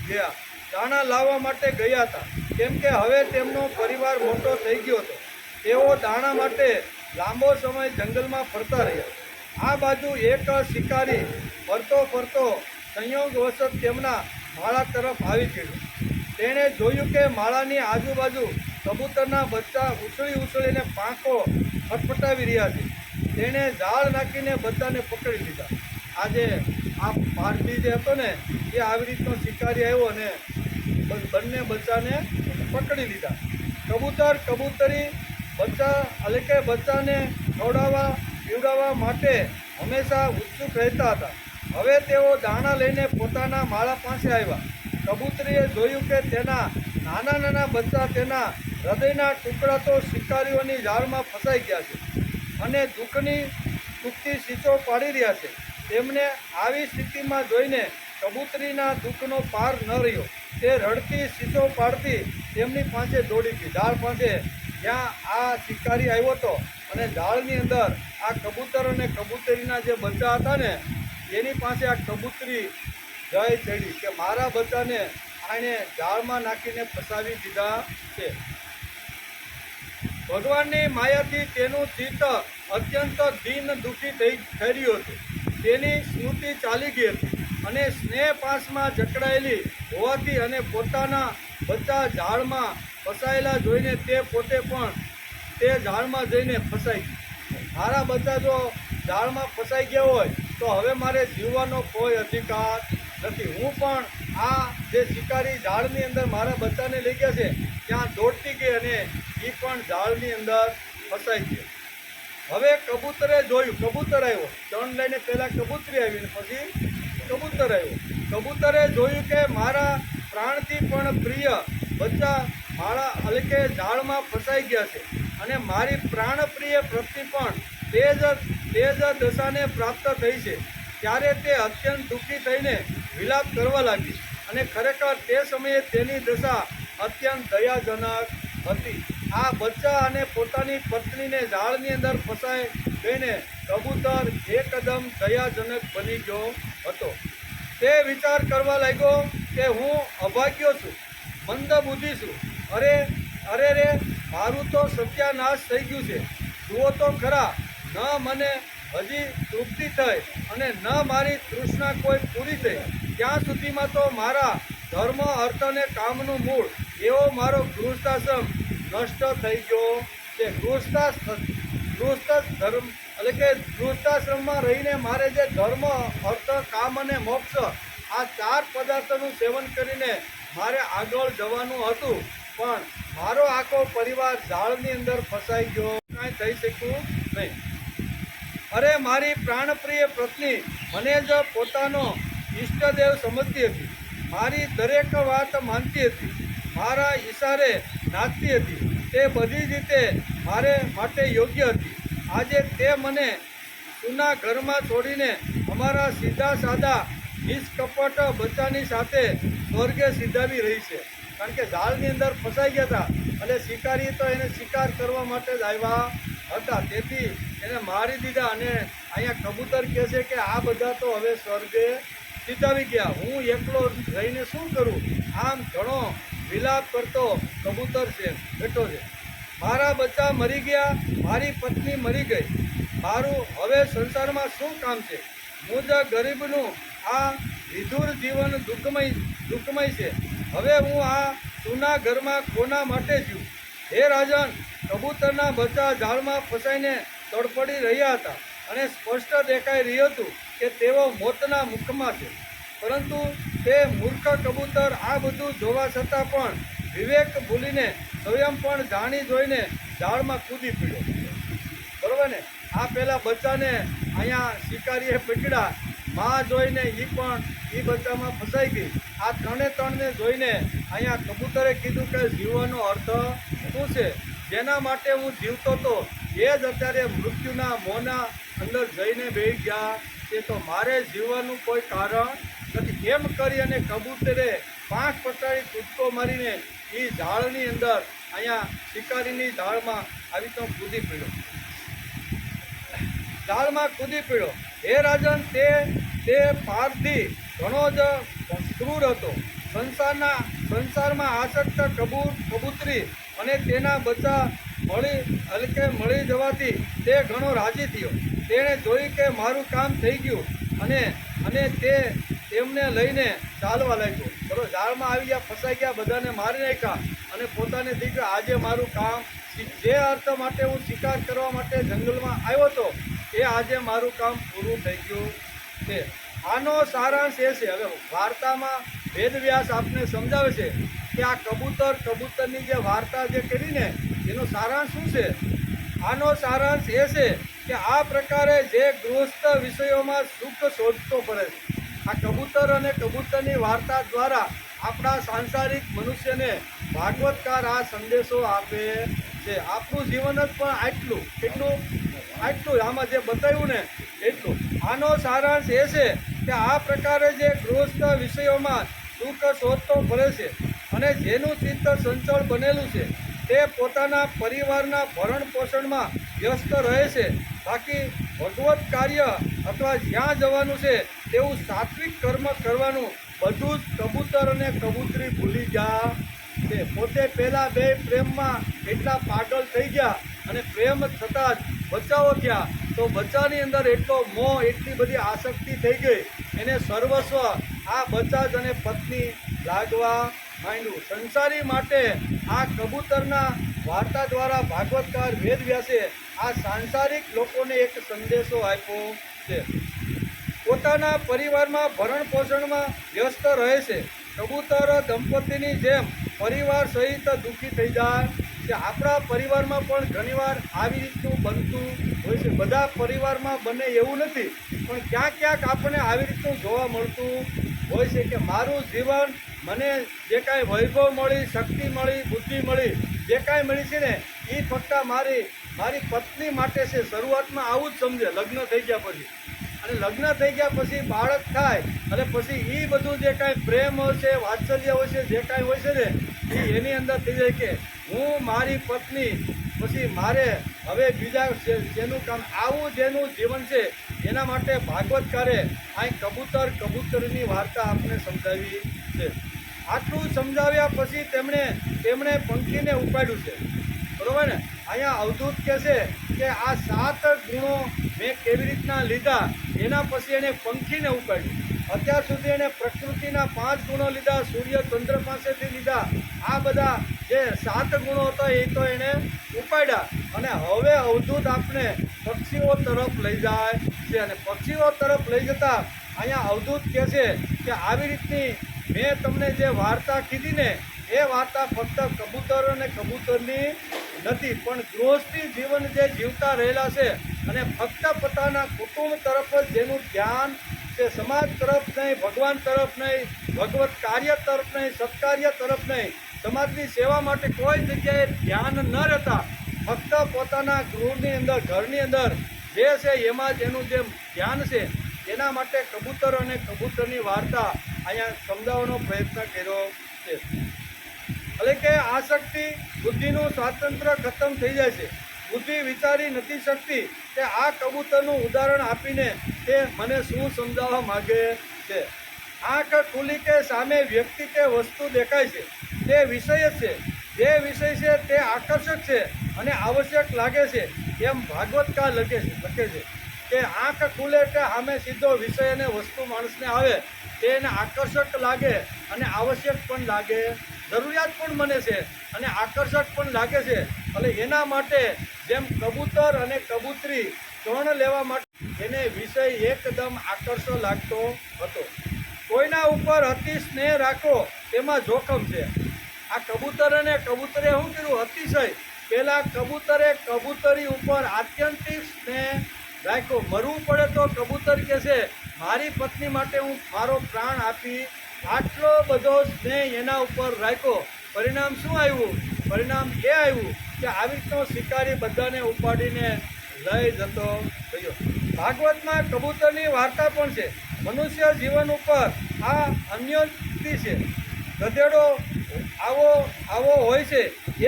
ગયા, દાણા લાવવા માટે ગયા હતા. કેમ કે હવે તેમનો પરિવાર મોટો થઈ ગયો હતો. તેઓ દાણા માટે લાંબો સમય જંગલમાં ફરતા રહ્યા. આ બાજુ એક શિકારી ફરતો સંયોગવશ તેમના માળા તરફ આવી ગયો. તેણે જોયું કે માળાની આજુબાજુ કબૂતરના બચ્ચા ઉછળીને પાંખો ફટફટાવી રહ્યા છે. તેણે ઝાડ નાખીને બચ્ચાને પકડી લીધા. આજે આ પારધી જે હતો ને એ આવી રીતનો શિકારી આવ્યો અને બંને બચ્ચાને પકડી લીધા. કબૂતર કબૂતરી બચ્ચાને ખવડાવવા પીવડાવવા માટે હંમેશા ઉત્સુક રહેતા હતા. હવે તેઓ દાણા લઈને પોતાના માળા પાસે આવ્યા. કબૂતરીએ જોયું કે તેના નાના બચ્ચા તેના હૃદયના ટુકડા તો શિકારીઓની જાળમાં ફસાઈ ગયા છે અને દુઃખથી સીંચો પાડી રહ્યા છે. તેમને આવી સ્થિતિમાં જોઈને કબૂતરીના દુઃખનો પાર ન રહ્યો. તે રડતી સીંચો પાડતી તેમની પાસે દોડી ગઈ, ઝાડ પાસે જ્યાં આ શિકારી આવ્યો હતો. અને ઝાડની અંદર આ કબૂતર અને કબૂતરીના જે બચ્ચા હતા ને એની પાસે આ કબૂતરી જય ચડી કે મારા બચ્ચાને આણે ઝાડમાં નાખીને ફસાવી દીધા છે. ભગવાનની માયાથી તેનું ચિત્ત અત્યંત દીન દુઃખી થઈ રહ્યું હતું. તેની સ્મૃતિ ચાલી ગઈ હતી અને સ્નેહ પાસમાં જકડાયેલી હોવાથી અને પોતાના બચ્ચા ઝાડમાં ફસાયેલા જોઈને તે પોતે પણ તે જાળમાં જઈને ફસાઈ ગયું. મારા બચ્ચા જો જાળમાં ફસાઈ ગયા હોય તો હવે મારે જીવવાનો કોઈ અધિકાર નથી. હું પણ આ જે શિકારી જાળની અંદર મારા બચ્ચાને લઈ ગયા છે ત્યાં દોડતી ગઈ અને એ પણ જાળની અંદર ફસાઈ ગયો. હવે કબૂતરે જોયું, કબૂતર આવ્યો, ચણ લઈને પહેલાં કબૂતરી આવી ને પછી કબૂતર આવ્યો. કબૂતરે જોયું કે મારા પ્રાણથી પણ પ્રિય બચ્ચા મારા હલકે જાળમાં ફસાઈ ગયા છે અને મારી પ્રાણપ્રિય પત્ની પણ તે જ દશાને પ્રાપ્ત થઈ છે. ત્યારે તે અત્યંત દુઃખી થઈને વિલાપ કરવા લાગી અને ખરેખર તે સમયે તેની દશા અત્યંત દયાજનક હતી. આ બચ્ચા અને પોતાની પત્નીને જાળની અંદર ફસાઈ ગઈને કબૂતર એકદમ દયાજનક બની ગયો હતો. તે વિચાર કરવા લાગ્યો કે હું અભાગ્યો છું, મંદબુદ્ધિ છું. અરે રે, મારું તો સત્યાનાશ થઈ ગયું છે. જુઓ તો ખરા, ન મને હજી તૃપ્તિ થઈ અને ન મારી તૃષ્ણા કોઈ પૂરી થઈ. ત્યાં સુધીમાં તો મારા ધર્મ, અર્થ અને કામનું મૂળ એવો મારો ગૃહસ્થાશ્રમ નષ્ટ થઈ ગયો છે. ગૃહસ્થ ધર્મ એટલે કે ગૃહસ્થાશ્રમમાં રહીને મારે જે ધર્મ, અર્થ, કામ અને મોક્ષ આ 4 પદાર્થોનું સેવન કરીને મારે આગળ જવાનું હતું, પણ મારો આખો પરિવાર જાળની અંદર ફસાઈ ગયો, કાંઈ થઈ શક્યું નહીં. અરે મારી પ્રાણપ્રિય પત્ની મને જ પોતાનો ઈષ્ટદેવ સમજતી હતી. મારી દરેક વાત માનતી હતી, મારા ઈશારે નાચતી હતી. તે બધી જ રીતે મારે માટે યોગ્ય હતી. આજે તે મને સુના ઘરમાં છોડીને અમારા સીધા સાદા નિષ્કપટ બચ્ચાની સાથે સ્વર્ગે સીધાવી રહી છે. કારણ કે જાળની અંદર ફસાઈ ગયા હતા અને શિકારી તો એને શિકાર કરવા માટે જ આવ્યા હતા, તેથી એને મારી દીધા. અને અહીંયા કબૂતર કહે છે કે આ બધા તો હવે સ્વર્ગે સીધાવી ગયા, હું એકલો રહીને શું કરું? આમ ઘણો વિલાપ કરતો કબૂતર છે બેઠો છે. મારા બચ્ચા મરી ગયા, મારી પત્ની મરી ગઈ, મારું હવે સંસારમાં શું કામ છે? મુજ ગરીબનું આ વિધુર જીવન દુઃખમય છે. હવે હું આ સુના ઘરમાં કોના માટે જીવું? હે રાજન, કબૂતરના બચ્ચા જાળમાં ફસાઈને તડપડી રહ્યા હતા અને સ્પષ્ટ દેખાઈ રહ્યું હતું કે તેઓ મોતના મુખમાં છે. પરંતુ તે મૂર્ખ કબૂતર આ બધું જોવા છતાં પણ વિવેક ભૂલીને સ્વયં પણ જાણી જોઈને ઝાડમાં કૂદી પડ્યો. બરોબર ને? આ પહેલાં બચ્ચાને અહીંયા શિકારીએ પકડ્યા, માં જોઈને એ બચ્ચામાં ફસાઈ ગઈ. આ ત્રણને જોઈને અહીંયા કબૂતરે કીધું કે જીવવાનો અર્થ શું છે? જેના માટે હું જીવતો હતો એ જ અત્યારે મૃત્યુના મોંના અંદર જઈને બેસી ગયા છે, તો મારે જીવવાનું કોઈ કારણ નથી. એમ કરી અને કબૂતરે 5 પટાડી કૂદકો મારીને એ ઝાડની અંદર અહીંયા શિકારીની ઝાડમાં આવી તો કૂદી પડ્યો. ઝાડમાં કૂદી પડ્યો. હે રાજન, તે પારથી ઘણો જ ક્રૂર હતો. સંસારમાં આસક્ત કબૂતરી અને તેના બચ્ચા મળી જવાથી તે ઘણો રાજી થયો. તેણે જોયું કે મારું કામ થઈ ગયું અને તે તેમને લઈને ચાલવા લાગ્યો. બરોબર, ઝાડમાં આવી ગયા, ફસાઈ ગયા, બધાને મારી નાખ્યા અને પોતાને દીકરા આજે મારું કામ, જે અર્થ માટે હું શિકાર કરવા માટે જંગલમાં આવ્યો હતો એ આજે મારું કામ પૂરું થઈ ગયું છે. આનો સારાંશ એ છે, હવે વાર્તામાં વેદવ્યાસ આપને સમજાવે છે કે આ કબૂતરની જે વાર્તા જે કરીને એનો સારાંશ શું છે? આનો સારાંશ એ છે કે આ પ્રકારે જે ગૃહસ્થ વિષયોમાં સુખ શોધતો પડે છે, આ કબૂતર અને કબૂતરની વાર્તા દ્વારા આપણા સાંસારિક મનુષ્યને ભાગવતકાર આ સંદેશો આપે છે. આપણું જીવન જ પણ આટલું આમાં જે બતાવ્યું ને એટલું. આનો સારાંશ એ છે કે આ પ્રકારે જે ગૃહસ્થ વિષયોમાં સુખ શોધતો ફરે છે અને જેનું ચિત્ત સંચળ બનેલું છે તે પોતાના પરિવારના ભરણ પોષણમાં વ્યસ્ત રહે છે. બાકી ભગવત કાર્ય અથવા જ્યાં જવાનું છે તેવું સાત્વિક કર્મ કરવાનું બધું જ કબૂતર અને કબૂતરી ભૂલી ગયા છે. પોતે પહેલાં 2 પ્રેમમાં એટલા પાગલ થઈ ગયા અને પ્રેમ થતાં જ બચ્ચાઓ થયા તો બચ્ચાની અંદર એટલો મોહ, એટલી બધી આસક્તિ થઈ ગઈ, એને સર્વસ્વ આ બચ્ચા જ અને પત્ની લાગવા માંડ્યું. સંસારી માટે આ કબૂતરના વાર્તા દ્વારા ભાગવતકાર વેદવ્યાસે આ સાંસારિક લોકોને એક સંદેશો આપ્યો છે. પોતાના પરિવારમાં ભરણ પોષણમાં વ્યસ્ત રહે છે. કબૂતર દંપતીની જેમ પરિવાર સહિત દુઃખી થઈ જાય કે આપણા પરિવારમાં પણ ઘણીવાર આવી રીતનું બનતું હોય છે. બધા પરિવારમાં બને એવું નથી, પણ ક્યાંક ક્યાંક આપણને આવી રીતનું જોવા મળતું હોય છે કે મારું જીવન, મને જે કાંઈ વૈભવ મળી, શક્તિ મળી, બુદ્ધિ મળી, જે કાંઈ મળી છે ને એ ફક્ત મારી પત્ની માટે છે. શરૂઆતમાં આવું જ સમજે લગ્ન થઈ ગયા પછી, અને લગ્ન થઈ ગયા પછી બાળક થાય અને પછી એ બધું જે કાંઈ પ્રેમ હોય છે, વાત્સલ્ય હોય છે, જે કાંઈ હોય છે ને એ એની અંદર થઈ જાય કે હું મારી પત્ની, પછી મારે હવે બીજા જેનું કામ, આવું જેનું જીવન છે એના માટે ભાગવતકારે અહીં કબૂતરની વાર્તા આપણે સમજાવી છે. આટલું સમજાવ્યા પછી તેમણે પંખીને ઉપાડ્યું છે, બરોબર ને. અહીંયા અવધૂત કહે છે કે આ 7 ગુણો મેં કેવી રીતના લીધા, એના પછી એને પંખીને ઉપાડ્યું. અત્યાર સુધી એને પ્રકૃતિના 5 ગુણો લીધા, સૂર્ય ચંદ્ર પાસેથી લીધા. આ બધા જે 7 ગુણો હતા એ તો એને ઉપાડ્યા, અને હવે અવધૂત આપણે પક્ષીઓ તરફ લઈ જાય છે. અને પક્ષીઓ તરફ લઈ જતા અહીંયા અવધૂત કહે છે કે આવી રીતની મેં તમને જે વાર્તા કીધી ને એ વાર્તા ફક્ત કબૂતર અને કબૂતરની નથી, પણ ગૃહસ્થી જીવન જે જીવતા રહેલા છે અને ફક્ત પોતાના કુટુંબ તરફ જ જેનું ધ્યાન છે, સમાજ તરફ નહીં, ભગવાન તરફ નહીં, ભગવત કાર્ય તરફ નહીં, સત્કાર્ય તરફ નહીં, સમાજની સેવા માટે કોઈ જગ્યાએ ધ્યાન ન રહેતા ફક્ત પોતાના ગૃહની અંદર, ઘરની અંદર જે છે એમાં જ એનું જે ધ્યાન છે, એના માટે કબૂતર અને કબૂતરની વાર્તા અહીંયા સમજાવવાનો પ્રયત્ન કર્યો છે. એટલે કે આસક્તિ, બુદ્ધિનું સ્વાતંત્ર્ય ખતમ થઈ જાય છે. બુદ્ધિ વિચારી નથી શકતી કે આ કબૂતરનું ઉદાહરણ આપીને તે મને શું સમજાવવા માગે છે. આંખ ખુલી કે સામે વ્યક્તિ કે વસ્તુ દેખાય છે, તે વિષય જ છે. જે વિષય છે તે આકર્ષક છે અને આવશ્યક લાગે છે, એમ ભાગવતકાર લખે છે કે આંખ ખુલે કે સામે સીધો વિષય અને વસ્તુ માણસને આવે, તેને આકર્ષક લાગે અને આવશ્યક પણ લાગે, જરૂરિયાત પણ બને છે અને આકર્ષક પણ લાગે છે. એટલે એના માટે જેમ કબૂતર અને કબૂતરી ચણ લેવા માટે એને વિષય એકદમ આકર્ષક લાગતો હતો. કોઈના ઉપર અતિ સ્નેહ રાખો તેમાં જોખમ છે. આ કબૂતર અને કબૂતરે શું કર્યું? અતિશય. પહેલાં કબૂતરે કબૂતરી ઉપર આત્યંતિક સ્નેહ રાખ્યો. મરવું પડે તો કબૂતર કહે છે મારી પત્ની માટે હું મારો પ્રાણ આપી. આટલો બધો સ્નેહ એના ઉપર રાખ્યો. પરિણામ શું આવ્યું? પરિણામ એ આવ્યું કે આવી રીતનો શિકારી બધાને ઉપાડીને લઈ જતો થયો. ભાગવતમાં કબૂતરની વાર્તા પણ છે. મનુષ્ય જીવન ઉપર આ અન્યોક્તિ છે. ગધેડો આવો હોય છે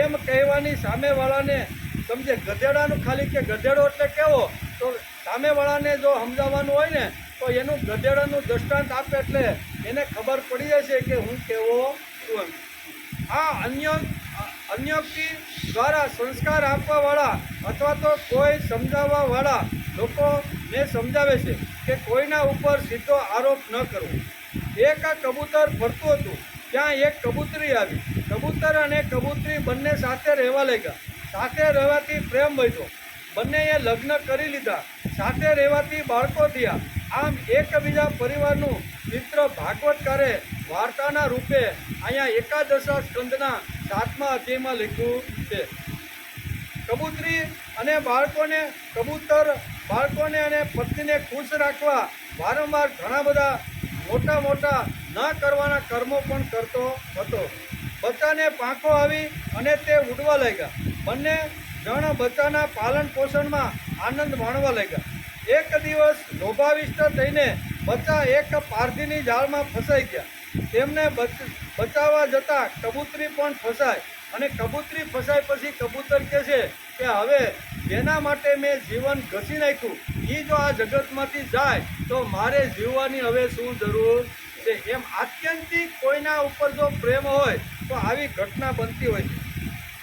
એમ કહેવાની સામેવાળાને સમજે. ગધેડાનું ખાલી કે ગધેડો એટલે કેવો, તો સામેવાળાને જો સમજાવવાનું હોય ને તો એનું ગધેડાનું દૃષ્ટાંત આપે એટલે એને ખબર પડી જાય છે કે હું કેવો છું. આ અન્યોક્તિ દ્વારા સંસ્કાર આપવાવાળા અથવા તો કોઈ સમજાવવાવાળા લોકોને સમજાવે છે કે કોઈના ઉપર સીધો આરોપ ન કરવો. એક કબૂતર ફરતું હતું, ત્યાં એક કબૂતરી આવી. કબૂતર અને કબૂતરી બંને સાથે રહેવા લાગ્યા. સાથે રહેવાથી પ્રેમ વધ્યો. બંનેએ લગ્ન કરી લીધા. સાથે રહેવાથી બાળકો થયા. આમ એકબીજા પરિવારનું ચિત્ર ભાગવતકારે વાર્તાના રૂપે અહીંયા એકાદશા સ્કંદના 7મા અધ્યાયમાં લખ્યું છે. કબૂતરી અને બાળકોને અને પત્નીને ખુશ રાખવા વારંવાર ઘણા બધા મોટા ન કરવાના કર્મો પણ કરતો હતો. બચ્ચાને પાંખો આવી અને તે ઉડવા લાગ્યા. બંને જણ બચ્ચાના પાલન પોષણમાં આનંદ માણવા લાગ્યા. એક દિવસ લોભાવિષ્ટ થઈને બચ્ચા એક પારધીની જાળમાં ફસાઈ ગયા. તેમને બચાવવા જતાં કબૂતરી પણ ફસાય, અને કબૂતરી ફસાય પછી કબૂતર કહે છે કે હવે જેના માટે મેં જીવન ઘસી નાખ્યું એ જો આ જગતમાંથી જાય તો મારે જીવવાની હવે શું જરૂર છે. એમ આત્યંતિક કોઈના ઉપર જો પ્રેમ હોય તો આવી ઘટના બનતી હોય છે.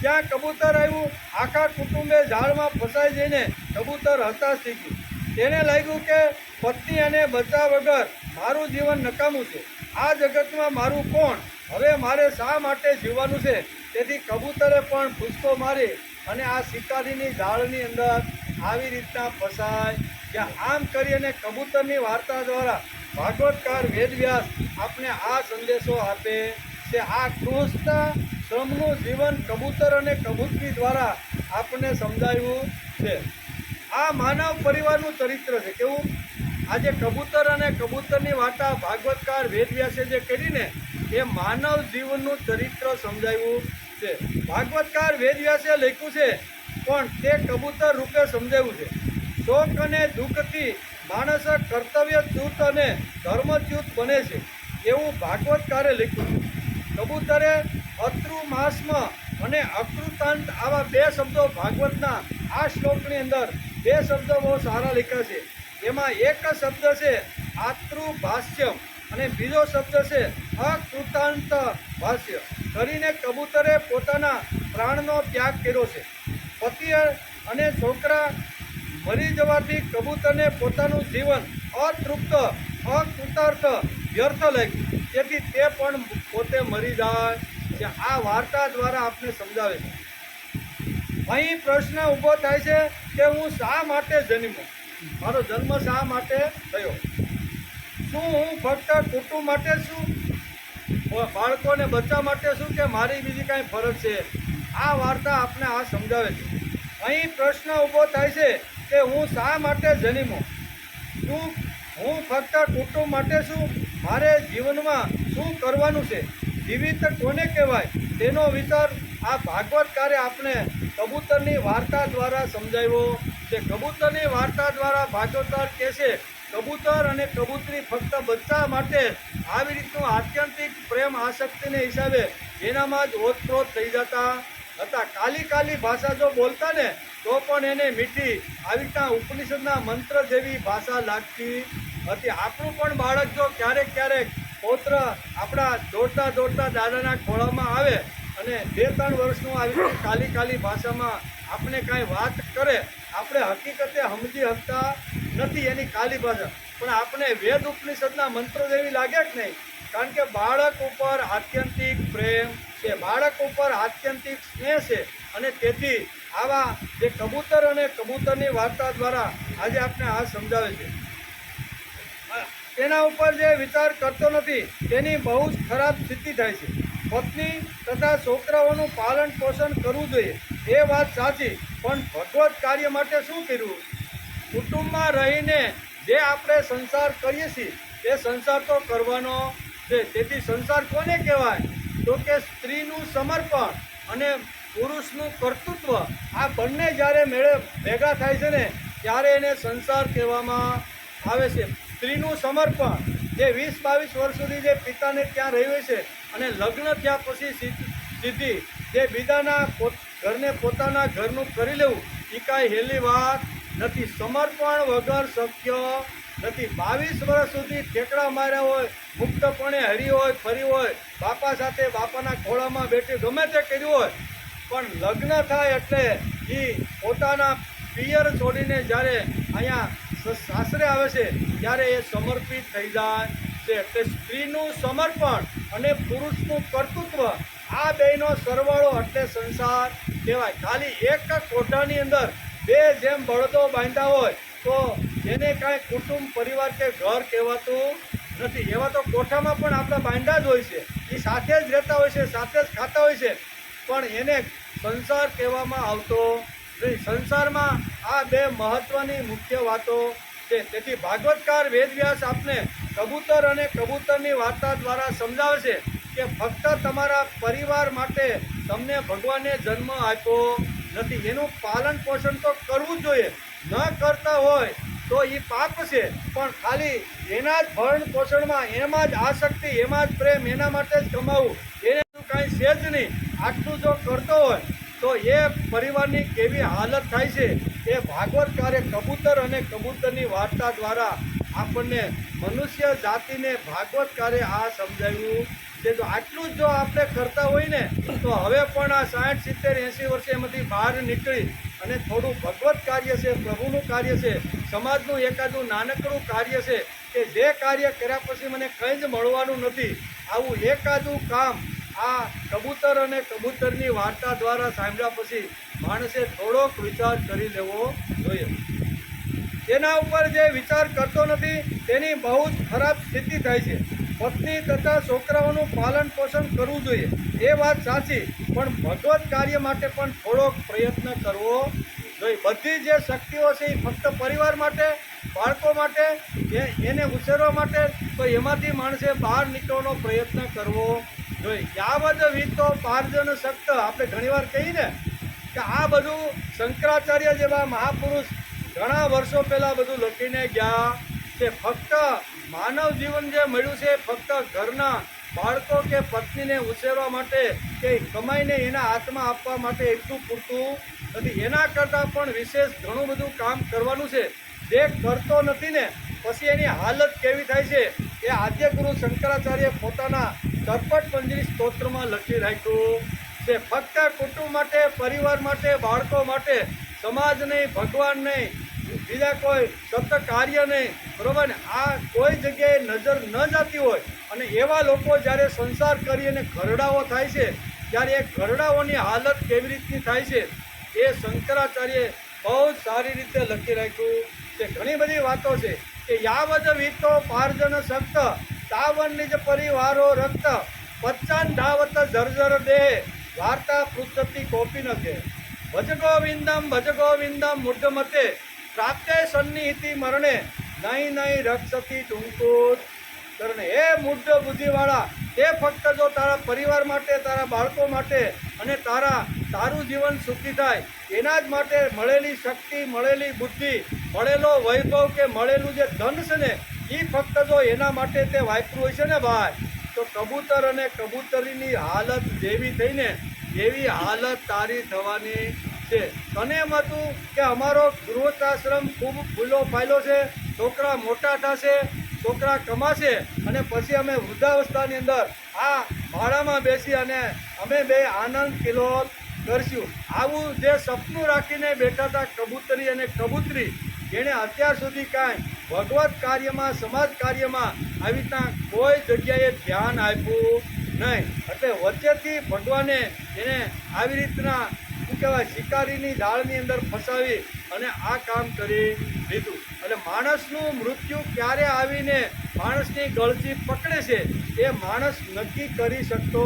ત્યાં કબૂતર આવ્યું. આખા કુટુંબે ઝાડમાં ફસાઈ જઈને કબૂતર હતાશ થઈ ગયું. તેને લાગ્યું કે પત્ની અને બચ્ચા વગર મારું જીવન નકામું છે. આ જગતમાં મારું કોણ? હવે મારે શા માટે જીવવાનું છે? તેથી કબૂતરે પણ ભૂસકો મારી અને આ શિકારીની ઝાડની અંદર આવી રીતના ફસાય. કે આમ કરી અને કબૂતરની વાર્તા દ્વારા ભાગવતકાર વેદવ્યાસ આપણે આ સંદેશો આપે છે. આ કૃષ્ણ શ્રમનું જીવન કબૂતર અને કબૂતરી દ્વારા આપણને સમજાવ્યું છે. આ માનવ પરિવારનું ચરિત્ર છે. કેવું? આજે કબૂતર અને કબૂતરની વાર્તા ભાગવતકાર વેદવ્યાસે જે કરીને એ માનવ જીવનનું ચરિત્ર સમજાવ્યું છે. ભાગવતકાર વેદવ્યાસે લખ્યું છે પણ તે કબૂતર રૂપે સમજાવ્યું છે. શોક અને દુઃખથી માણસ કર્તવ્યચ્યુત અને ધર્મચ્યુત બને છે એવું ભાગવતકારે લખ્યું છે. કબૂતરે અત્રુ માસમાં અને અકૃતાંત આવા બે શબ્દો ભાગવતના આ શ્લોકની અંદર બે શબ્દો બહુ સારા લખ્યા છે. એમાં એક શબ્દ છે આત્રુ ભાષ્યમ અને બીજો શબ્દ છે અકૃતાંત ભાષ્ય. કરીને કબૂતરે પોતાના પ્રાણનો ત્યાગ કર્યો છે. પતિ અને છોકરા મરી જવાથી કબૂતરને પોતાનું જીવન અતૃપ્ત અકૃતાર્થ વ્યર્થ લાગ્યું. તેથી તે પણ પોતે મરી જાય છે. આ વાર્તા દ્વારા આપને સમજાવે છે. અહીં પ્રશ્ન ઊભો થાય છે કે હું શા માટે જન્મ્યો? મારો જન્મ શા માટે થયો? શું હું ફક્ત કુટુંબ માટે છું? બાળકોને બચ્ચા માટે છું કે મારી બીજી કાંઈ ફરજ છે? આ વાર્તા આપને આ સમજાવે છે. અહીં પ્રશ્ન ઊભો થાય છે કે હું શા માટે જન્મ્યો? શું હું ફક્ત કુટુંબ માટે છું? મારે જીવનમાં શું કરવાનું છે? જીવિત કોને કહેવાય? તેનો વિચાર આ ભાગવતકારે આપણે કબૂતરની વાર્તા દ્વારા સમજાવ્યો છે. કબૂતરની વાર્તા દ્વારા ભાગવતકાર કહે છે કબૂતર અને કબૂતરી ફક્ત બચ્ચા માટે આવી રીતનું આત્યંતિક પ્રેમ આસક્તિને હિસાબે એનામાં જ ઓતપ્રોત થઈ જતા હતા. કાલી ભાષા જો બોલતા ને તો પણ એને મીઠી આવી રીતના ઉપનિષદના મંત્ર જેવી ભાષા લાગતી હતી. આપણું પણ બાળક જો ક્યારેક પૌત્ર આપણા દોડતા દાદાના ખોળામાં આવે અને 2-3 વર્ષનું આવી રીતે કાલી ભાષામાં આપણે કાંઈ વાત કરે, આપણે હકીકતે સમજી શકતા નથી એની કાલી ભાષા, પણ આપણે વેદ ઉપનિષદના મંત્રો જેવી લાગે કે નહીં? કારણ કે બાળક ઉપર આત્યંતિક પ્રેમ છે, બાળક ઉપર આત્યંતિક સ્નેહ છે. અને તેથી આવા જે કબૂતર અને કબૂતરની વાર્તા દ્વારા આજે આપણે આ સમજાવે છે. તેના ઉપર જે વિચાર કરતો નથી તેની બહુ જ ખરાબ સ્થિતિ થાય છે. પત્ની તથા છોકરાઓનું પાલન પોષણ કરવું જોઈએ એ વાત સાચી, પણ ભગવત કાર્ય માટે શું કર્યું? કુટુંબમાં રહીને જે આપણે સંસાર કરીએ છીએ એ સંસાર તો કરવાનો છે. તેથી સંસાર કોને કહેવાય? તો કે સ્ત્રીનું સમર્પણ અને પુરુષનું કર્તૃત્વ આ બંને જ્યારે ભેગા થાય છે ને ત્યારે એને સંસાર કહેવામાં આવે છે. સ્ત્રીનું સમર્પણ જે 20-22 વર્ષ સુધી જે પિતાને ત્યાં રહ્યું છે અને લગ્ન થયા પછી સીધી જે બીજાના ઘરને પોતાના ઘરનું કરી લેવું એ કાંઈ હેલી વાત નથી. સમર્પણ વગર શક્ય નથી. 22 વર્ષ સુધી ઠેકડા માર્યા હોય, મુક્તપણે હરી હોય, ફરી હોય, બાપા સાથે બાપાના ખોળામાં બેઠી ગમે તે કર્યું હોય, પણ લગ્ન થાય એટલે એ પોતાના પિયર છોડીને જ્યારે અહીંયા સાસરે આવે છે ત્યારે એ સમર્પિત થઈ જાય છે. એટલે સ્ત્રીનું સમર્પણ અને પુરુષનું કર્તૃત્વ આ બેનો સરવાળો એટલે સંસાર કહેવાય. ખાલી એક કોઠાની અંદર બે જેમ બળદો બાંધ્યા હોય તો એને કાંઈ કુટુંબ પરિવાર કે ઘર કહેવાતું નથી. એવા તો કોઠામાં પણ આપણા બાંધા જ હોય છે, એ સાથે જ રહેતા હોય છે, સાથે જ ખાતા હોય છે, પણ એને સંસાર કહેવામાં આવતો નહીં. સંસારમાં આ બે મહત્વની મુખ્ય વાતો છે. તેથી ભાગવતકાર વેદવ્યાસ આપને કબૂતર અને કબૂતરની વાર્તા દ્વારા સમજાવે છે કે ફક્ત તમારા પરિવાર માટે તમને ભગવાને જન્મ આપ્યો નથી. એનું પાલન પોષણ તો કરવું જ જોઈએ. ન કરતા હોય તો એ પાપ છે, પણ ખાલી એના જ ભરણ પોષણમાં, એમાં જ આસક્તિ, એમાં જ પ્રેમ, એના માટે જ કમાવું, એને કાંઈ છે જ નહીં, આટલું જો કરતો હોય તો એ પરિવારની કેવી હાલત થાય છે એ ભાગવતકારે કબૂતર અને કબૂતરની વાર્તા દ્વારા આપણને મનુષ્ય જાતિને ભાગવતકારે આ સમજાવ્યું છે. તો આટલું જ જો આપણે કરતા હોય ને તો હવે પણ આ 60, 70, 80 વર્ષે એમાંથી બહાર નીકળી અને થોડું ભગવત કાર્ય છે, પ્રભુનું કાર્ય છે, સમાજનું એકાદું નાનકડું કાર્ય છે કે જે કાર્ય કર્યા પછી મને કંઈ જ મળવાનું નથી, આવું એકાદું કામ આ કબૂતર અને કબૂતરની વાર્તા દ્વારા સાંભળ્યા પછી માણસે થોડોક વિચાર કરી લેવો જોઈએ. તેના ઉપર જે વિચાર કરતો નથી તેની બહુ જ ખરાબ સ્થિતિ થાય છે. પત્ની તથા છોકરાઓનું પાલન પોષણ કરવું જોઈએ, એ વાત સાચી, પણ ભગવત કાર્ય માટે પણ થોડોક પ્રયત્ન કરવો જોઈએ. બધી જે શક્તિઓ છે એ ફક્ત પરિવાર માટે, બાળકો માટે, એને ઉછેરવા માટે, તો એમાંથી માણસે બહાર નીકળવાનો પ્રયત્ન કરવો જોઈએ. યાવદ વિત્તો પાર્જન શક્ત, આપણે ઘણીવાર કહીએ ને કે આ બધું શંકરાચાર્ય જેવા મહાપુરુષ ઘણા વર્ષો પહેલાં બધું લખીને ગયા છે. ફક્ત માનવ જીવન જે મળ્યું છે ફક્ત ઘરના બાળકો કે પત્નીને ઉછેરવા માટે કે કમાઈને એના હાથમાં આપવા માટે એટલું પૂરતું નથી. એના કરતાં પણ વિશેષ ઘણું બધું કામ કરવાનું છે. જે કરતો નથી ને પછી એની હાલત કેવી થાય છે એ આદ્યગુરુ શંકરાચાર્ય પોતાના ચરપટ પંજરી સ્તોત્રમાં લખી રાખ્યું છે. ફક્ત કુટુંબ માટે, પરિવાર માટે, બાળકો માટે, સમાજ નહીં, ભગવાન નહીં, બીજા કોઈ સત કાર્ય નહીં, બરાબર ને, આ કોઈ જગ્યાએ નજર ન જતી હોય અને એવા લોકો જ્યારે સંસાર કરી અને ઘરડાઓ થાય છે ત્યારે એ ઘરડાઓની હાલત કેવી રીતની થાય છે એ શંકરાચાર્યે બહુ જ સારી રીતે લખી રાખ્યું છે. ઘણી બધી વાતો છે કે યાવદ વિત્તો પાર્જન શક્ત તાવન નિજ પરિવારો રક્ત પચ્ચાન ધાવત જર્જર દેહ વાર્તા પૃચ્છતિ કોપી નખે ભજ ગોવિંદમ મુઢ મતે પ્રાપ્તે સન્નિહિતિ મરણે નહીં નહીં રક્ષતી ટૂંકુત કરણે. એ મુઢ બુદ્ધિવાળા, એ ફક્ત જો તારા પરિવાર માટે, તારા બાળકો માટે અને તારું જીવન સુખી થાય એના જ માટે મળેલી શક્તિ, મળેલી બુદ્ધિ, મળેલો વૈભવ કે મળેલું જે ધન છે ને એ ફક્ત જો એના માટે તે વાપર્યું હોય છે ને ભાઈ, તો કબૂતર અને કબૂતરીની હાલત જેવી થઈને એવી હાલત તારી થવાની છે. તને એમ હતું કે અમારો ગૃહસ્થાશ્રમ ખૂબ ફૂલો ફાયલો છે, છોકરા મોટા થશે, છોકરા કમાશે અને પછી અમે વૃદ્ધાવસ્થાની અંદર આ ભાડામાં બેસી અને અમે બે આનંદ કિલોલ કરશું. આવું જે સપનું રાખીને બેઠા હતા કબૂતરી અને કબૂતરી, જેણે અત્યાર સુધી કાંઈ ભગવત કાર્યમાં, સમાજ કાર્યમાં આવી રીતના કોઈ જગ્યાએ ધ્યાન આપ્યું નહીં. એટલે વચ્ચેથી ભગવાને એને આવી રીતના શું કહેવાય શિકારીની જાળની અંદર ફસાવી અને આ કામ કરી લીધું. એટલે માણસનું મૃત્યુ ક્યારે આવીને માણસની ગળચી પકડે છે એ માણસ નક્કી કરી શકતો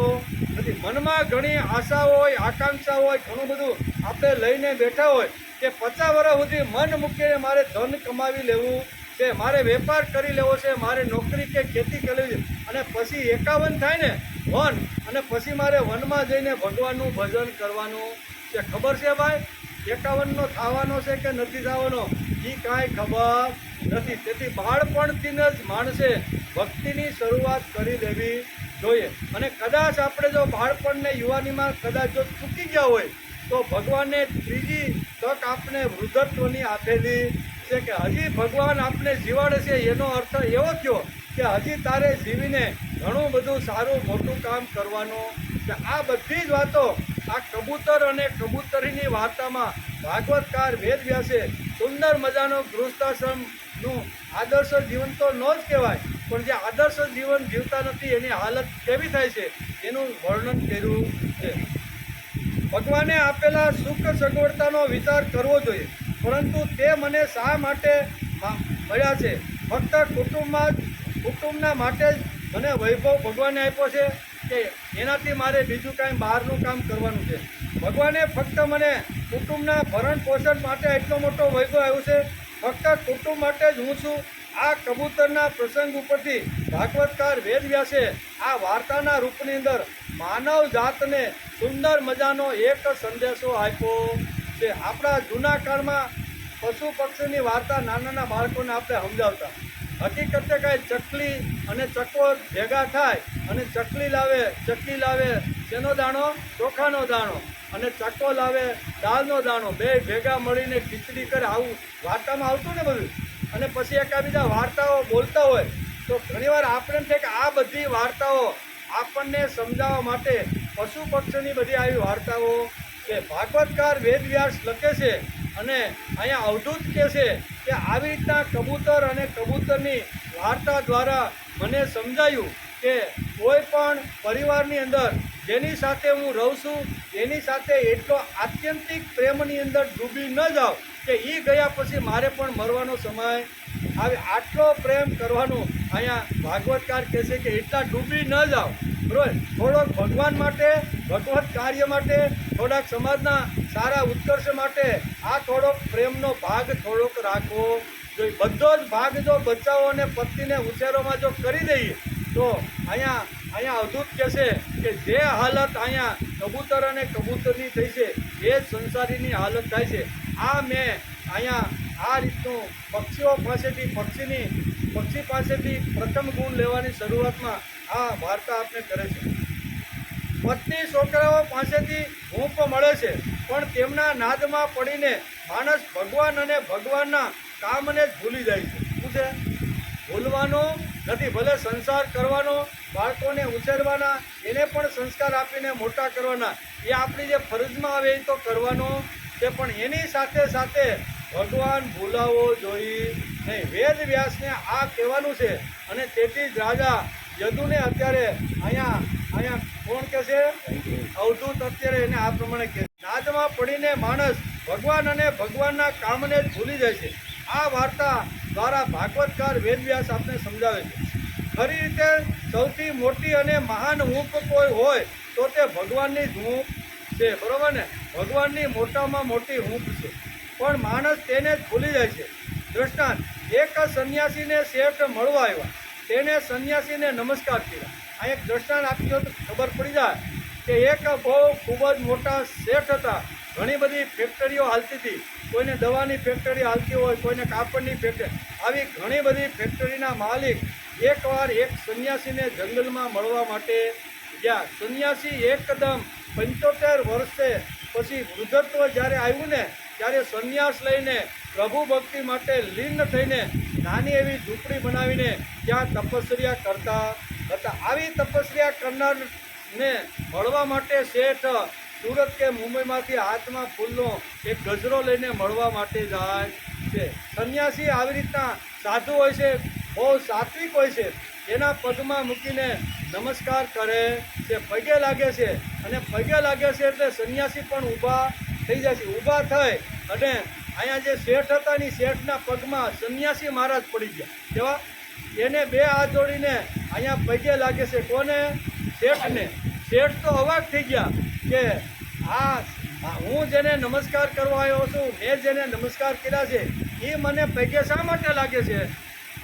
નથી. મનમાં ઘણી આશા હોય, આકાંક્ષા હોય, ઘણું બધું આપણે લઈને બેઠા હોય કે 50 વર્ષ સુધી મન મૂકીને મારે ધન કમાવી લેવું છે, મારે વેપાર કરી લેવો છે, મારે નોકરી કે ખેતી કરવી છે, અને પછી 51 થાય ને વન, અને પછી મારે વનમાં જઈને ભગવાનનું ભજન કરવાનું છે. ખબર છે ભાઈ 51નો થવાનો છે કે નથી થવાનો એ કાંઈ ખબર નથી. તેથી બાળપણથી જ માણસે ભક્તિની શરૂઆત કરી લેવી જોઈએ. અને કદાચ આપણે જો બાળપણને યુવાનીમાં કદાચ જો ચૂકી ગયા હોય તો ભગવાને ત્રીજી તક આપણે વૃદ્ધત્વની આપેલી છે કે હજી ભગવાન આપણે જીવાડે છે. એનો અર્થ એવો થયો કે હજી તારે જીવીને ઘણું બધું સારું મોટું કામ કરવાનું છે. આ બધી જ વાતો આ કબૂતર અને કબૂતરીની વાર્તામાં ભાગવતકાર વેદવ્યાસે સુંદર મજાનો ગૃહસ્થાશ્રમનું આદર્શ જીવન તો ન જ કહેવાય, પણ જે આદર્શ જીવન જીવતા નથી એની હાલત કેવી થાય છે એનું વર્ણન કર્યું છે. ભગવાને આપેલા સુખ સગવડતાનો વિચાર કરવો જોઈએ, પરંતુ તે મને શા માટે મળ્યા છે? ફક્ત કુટુંબના માટે જ મને વૈભવ ભગવાને આપ્યો છે કે એનાથી મારે બીજું કાંઈ બહારનું કામ કરવાનું છે? ભગવાને ફક્ત મને કુટુંબના ભરણ પોષણ માટે એટલો મોટો વૈભવ આવ્યો છે, ફક્ત કુટુંબ માટે જ હું છું. આ કબૂતરના પ્રસંગ ઉપરથી ભાગવતકાર વેદવ્યાસે આ વાર્તાના રૂપની અંદર માનવ જાતને સુંદર મજાનો એક સંદેશો આપ્યો છે. આપણા જૂના કાળમાં પશુ પક્ષીની વાર્તા નાના બાળકોને આપણે સમજાવતા. હકીકતે કાંઈ ચકલી અને ચકો ભેગા થાય અને ચકલી લાવે શેનો દાણો? ચોખાનો દાણો, અને ચકો લાવે દાળનો દાણો, બે ભેગા મળીને ખીચડી કરે. આવું વાર્તામાં આવતું ને બધું. અને પછી એકાબીજા વાર્તાઓ બોલતા હોય તો ઘણીવાર આપણે એમ થાય કે આ બધી વાર્તાઓ આપણને સમજાવવા માટે પશુ પક્ષીની બધી આવી વાર્તાઓ કે ભાગવતકાર વેદવ્યાસ લખે છે. અને અહીંયા અવધૂત કહે છે કે આવી રીતના કબૂતર અને કબૂતરની વાર્તા દ્વારા મને સમજાયું કે કોઈ પણ પરિવારની અંદર જેની સાથે હું રહું છું એની સાથે એટલો આત્યંતિક પ્રેમની અંદર ડૂબી ન જાઉં કે એ ગયા પછી મારે પણ મરવાનો સમય આવે. આટલો પ્રેમ કરવાનો અહીંયા ભાગવતકાર કહે છે કે એટલા ડૂબી ન જાઓ, બરાબર. થોડોક ભગવાન માટે, ભગવત કાર્ય માટે, થોડાક સમાજના સારા ઉત્કર્ષ માટે આ થોડોક પ્રેમનો ભાગ થોડોક રાખવો જોઈએ. બધો જ ભાગ જો બચાવો અને પત્નીને ઉછેરોમાં જો કરી દઈએ તો અહીંયા અદ્ભુત કહેશે કે જે હાલત અહીંયા કબૂતર અને કબૂતરની થઈ છે એ જ સંસારીની હાલત થાય છે. આ મેં અહીંયા આ રીતનું પક્ષી પાસેથી પ્રથમ ગુણ લેવાની શરૂઆતમાં આ વાર્તા આપને કરે છે. પત્ની છોકરાઓ પાસેથી હૂંફ મળે છે પણ તેમના નાદમાં પડીને માણસ ભગવાન અને ભગવાનના કામને જ ભૂલી જાય છે. શું છે? ભૂલવાનો નથી. ભલે સંસાર કરવાનો, બાળકોને ઉછેરવાના, એને પણ સંસ્કાર આપીને મોટા કરવાના, એ આપણી જે ફરજમાં આવે એ તો કરવાનો છે, પણ એની સાથે સાથે ભગવાન ભૂલાવો જોઈએ નહીં. વેદ વ્યાસને આ કહેવાનું છે અને તેથી જ રાજા યદુને અત્યારે અહીંયા કોણ કહે છે? અવધૂત અત્યારે એને આ પ્રમાણે કહે છે, નાદમાં પડીને માણસ ભગવાન અને ભગવાનના કામને જ ભૂલી જાય છે. આ વાર્તા દ્વારા ભાગવતકાર વેદવ્યાસ આપને સમજાવે છે. ખરી રીતે સૌથી મોટી અને મહાન હૂંફ કોઈ હોય તો તે ભગવાનની જ હૂંફ છે, બરાબર ને? ભગવાનની મોટામાં મોટી હૂંફ છે, પણ માણસ તેને જ ભૂલી જાય છે. દ્રષ્ટાંત: એક સંન્યાસીને શેઠ મળવા આવ્યા. તેને સંન્યાસીને નમસ્કાર કર્યા. આ એક દ્રષ્ટાંત આપ્યો તો ખબર પડી જાય કે એક બહુ ખૂબ જ મોટા શેઠ હતા. ઘણી બધી ફેક્ટરીઓ હાલતી હતી. કોઈને દવાની ફેક્ટરી હાલતી હોય, કોઈને કાપડની ફેક્ટરી, આવી ઘણી બધી ફેક્ટરીના માલિક એકવાર એક સંન્યાસીને જંગલમાં મળવા માટે ગયા. સંન્યાસી એકદમ 75 વર્ષે પછી વૃદ્ધત્વ જ્યારે આવ્યું ને ત્યારે સંન્યાસ લઈને પ્રભુ ભક્તિ માટે લીન થઈને નાની એવી ઝૂંપડી બનાવીને ત્યાં તપસ્યા કરતા હતા. આવી તપસ્યા કરનારને મળવા માટે શેઠ સુરત કે મુંબઈમાંથી હાથમાં ફૂલનો એક ગજરો લઈને મળવા માટે જાય છે. સંન્યાસી આવી રીતના સાધુ હોય છે, બહુ સાત્વિક હોય છે, એના પગમાં મૂકીને નમસ્કાર કરે છે, પગે લાગે છે, અને પગે લાગે છે એટલે સંન્યાસી પણ ઊભા થઈ જાય છે. ઊભા થઈ અને અહીંયા જે શેઠ હતા એની શેઠના પગમાં સંન્યાસી મહારાજ પડી ગયા. કેવા? એને બે હાથ જોડીને અહીંયા પગે લાગે છે. કોને? શેઠને. શેઠ તો અવાક થઈ ગયા કે હું જેને નમસ્કાર કરવા આવ્યો છું, મેં જેને નમસ્કાર કર્યા છે એ મને પગે શા માટે લાગે છે?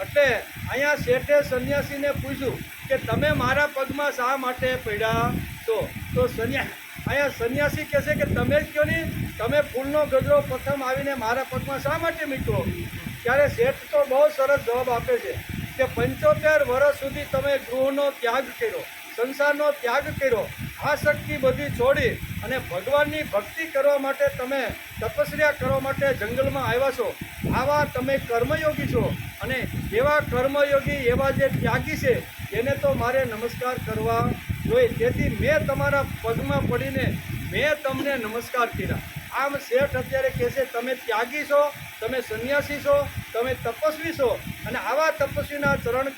એટલે અહીંયા શેઠે સંન્યાસીને પૂછ્યું કે તમે મારા પગમાં શા માટે પડ્યા છો? તો અહીંયા સંન્યાસી કહે છે કે તમે જ કહો નહીં, તમે ફૂલનો ગજરો પ્રથમ આવીને મારા પગમાં શા માટે મૂક્યો? ત્યારે શેઠ તો બહુ સરસ જવાબ આપે છે કે 75 વર્ષ સુધી તમે ગૃહનો ત્યાગ કર્યો, સંસારનો ત્યાગ કર્યો, આ શક્તિ બધી છોડી અને ભગવાનની ભક્તિ કરવા માટે તમે તપસ્યા કરવા માટે જંગલમાં આવ્યા છો. આવા તમે કર્મયોગી છો અને એવા કર્મયોગી, એવા જે ત્યાગી છે એને તો મારે નમસ્કાર કરવા જોઈએ. તેથી મેં તમારા પગમાં પડીને મેં તમને નમસ્કાર કર્યા. આમ શેઠ અત્યારે કહે છે તમે ત્યાગી છો, તમે સંન્યાસી છો, તમે તપસ્વી છો, અને આવા તપસ્વીના ચરણ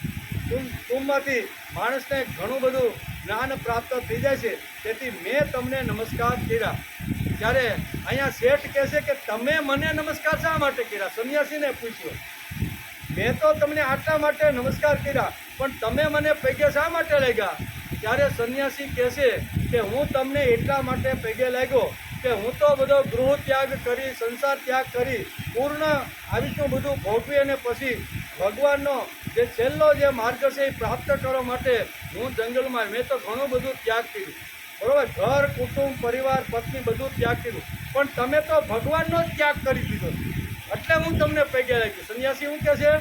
કુંભમાંથી માણસને ઘણું બધું જ્ઞાન પ્રાપ્ત થઈ જાય છે. તેથી મેં તમને નમસ્કાર કર્યા. ત્યારે અહીંયા શેઠ કહે છે કે તમે મને નમસ્કાર શા માટે કર્યા? સંન્યાસીને પૂછ્યું, મેં તો તમને આટલા માટે નમસ્કાર કર્યા, પણ તમે મને પગે શા માટે લાગ્યા? ત્યારે સંન્યાસી કહે છે કે હું તમને એટલા માટે પગે લાગ્યો કે હું તો બધો ગૃહ ત્યાગ કરી, સંસાર ત્યાગ કરી, પૂર્ણ આવી રીતનું બધું ભોગવી અને પછી ભગવાનનો જે છેલ્લો જે માર્ગ છે એ પ્રાપ્ત કરવા માટે હું જંગલમાં, મેં તો ઘણું બધું ત્યાગ કર્યું, બરાબર, ઘર, કુટુંબ, પરિવાર, પત્ની બધું ત્યાગ કર્યું, પણ તમે તો ભગવાનનો જ ત્યાગ કરી દીધો, એટલે હું તમને પગે લાગ્યો. સંન્યાસી શું કહે છે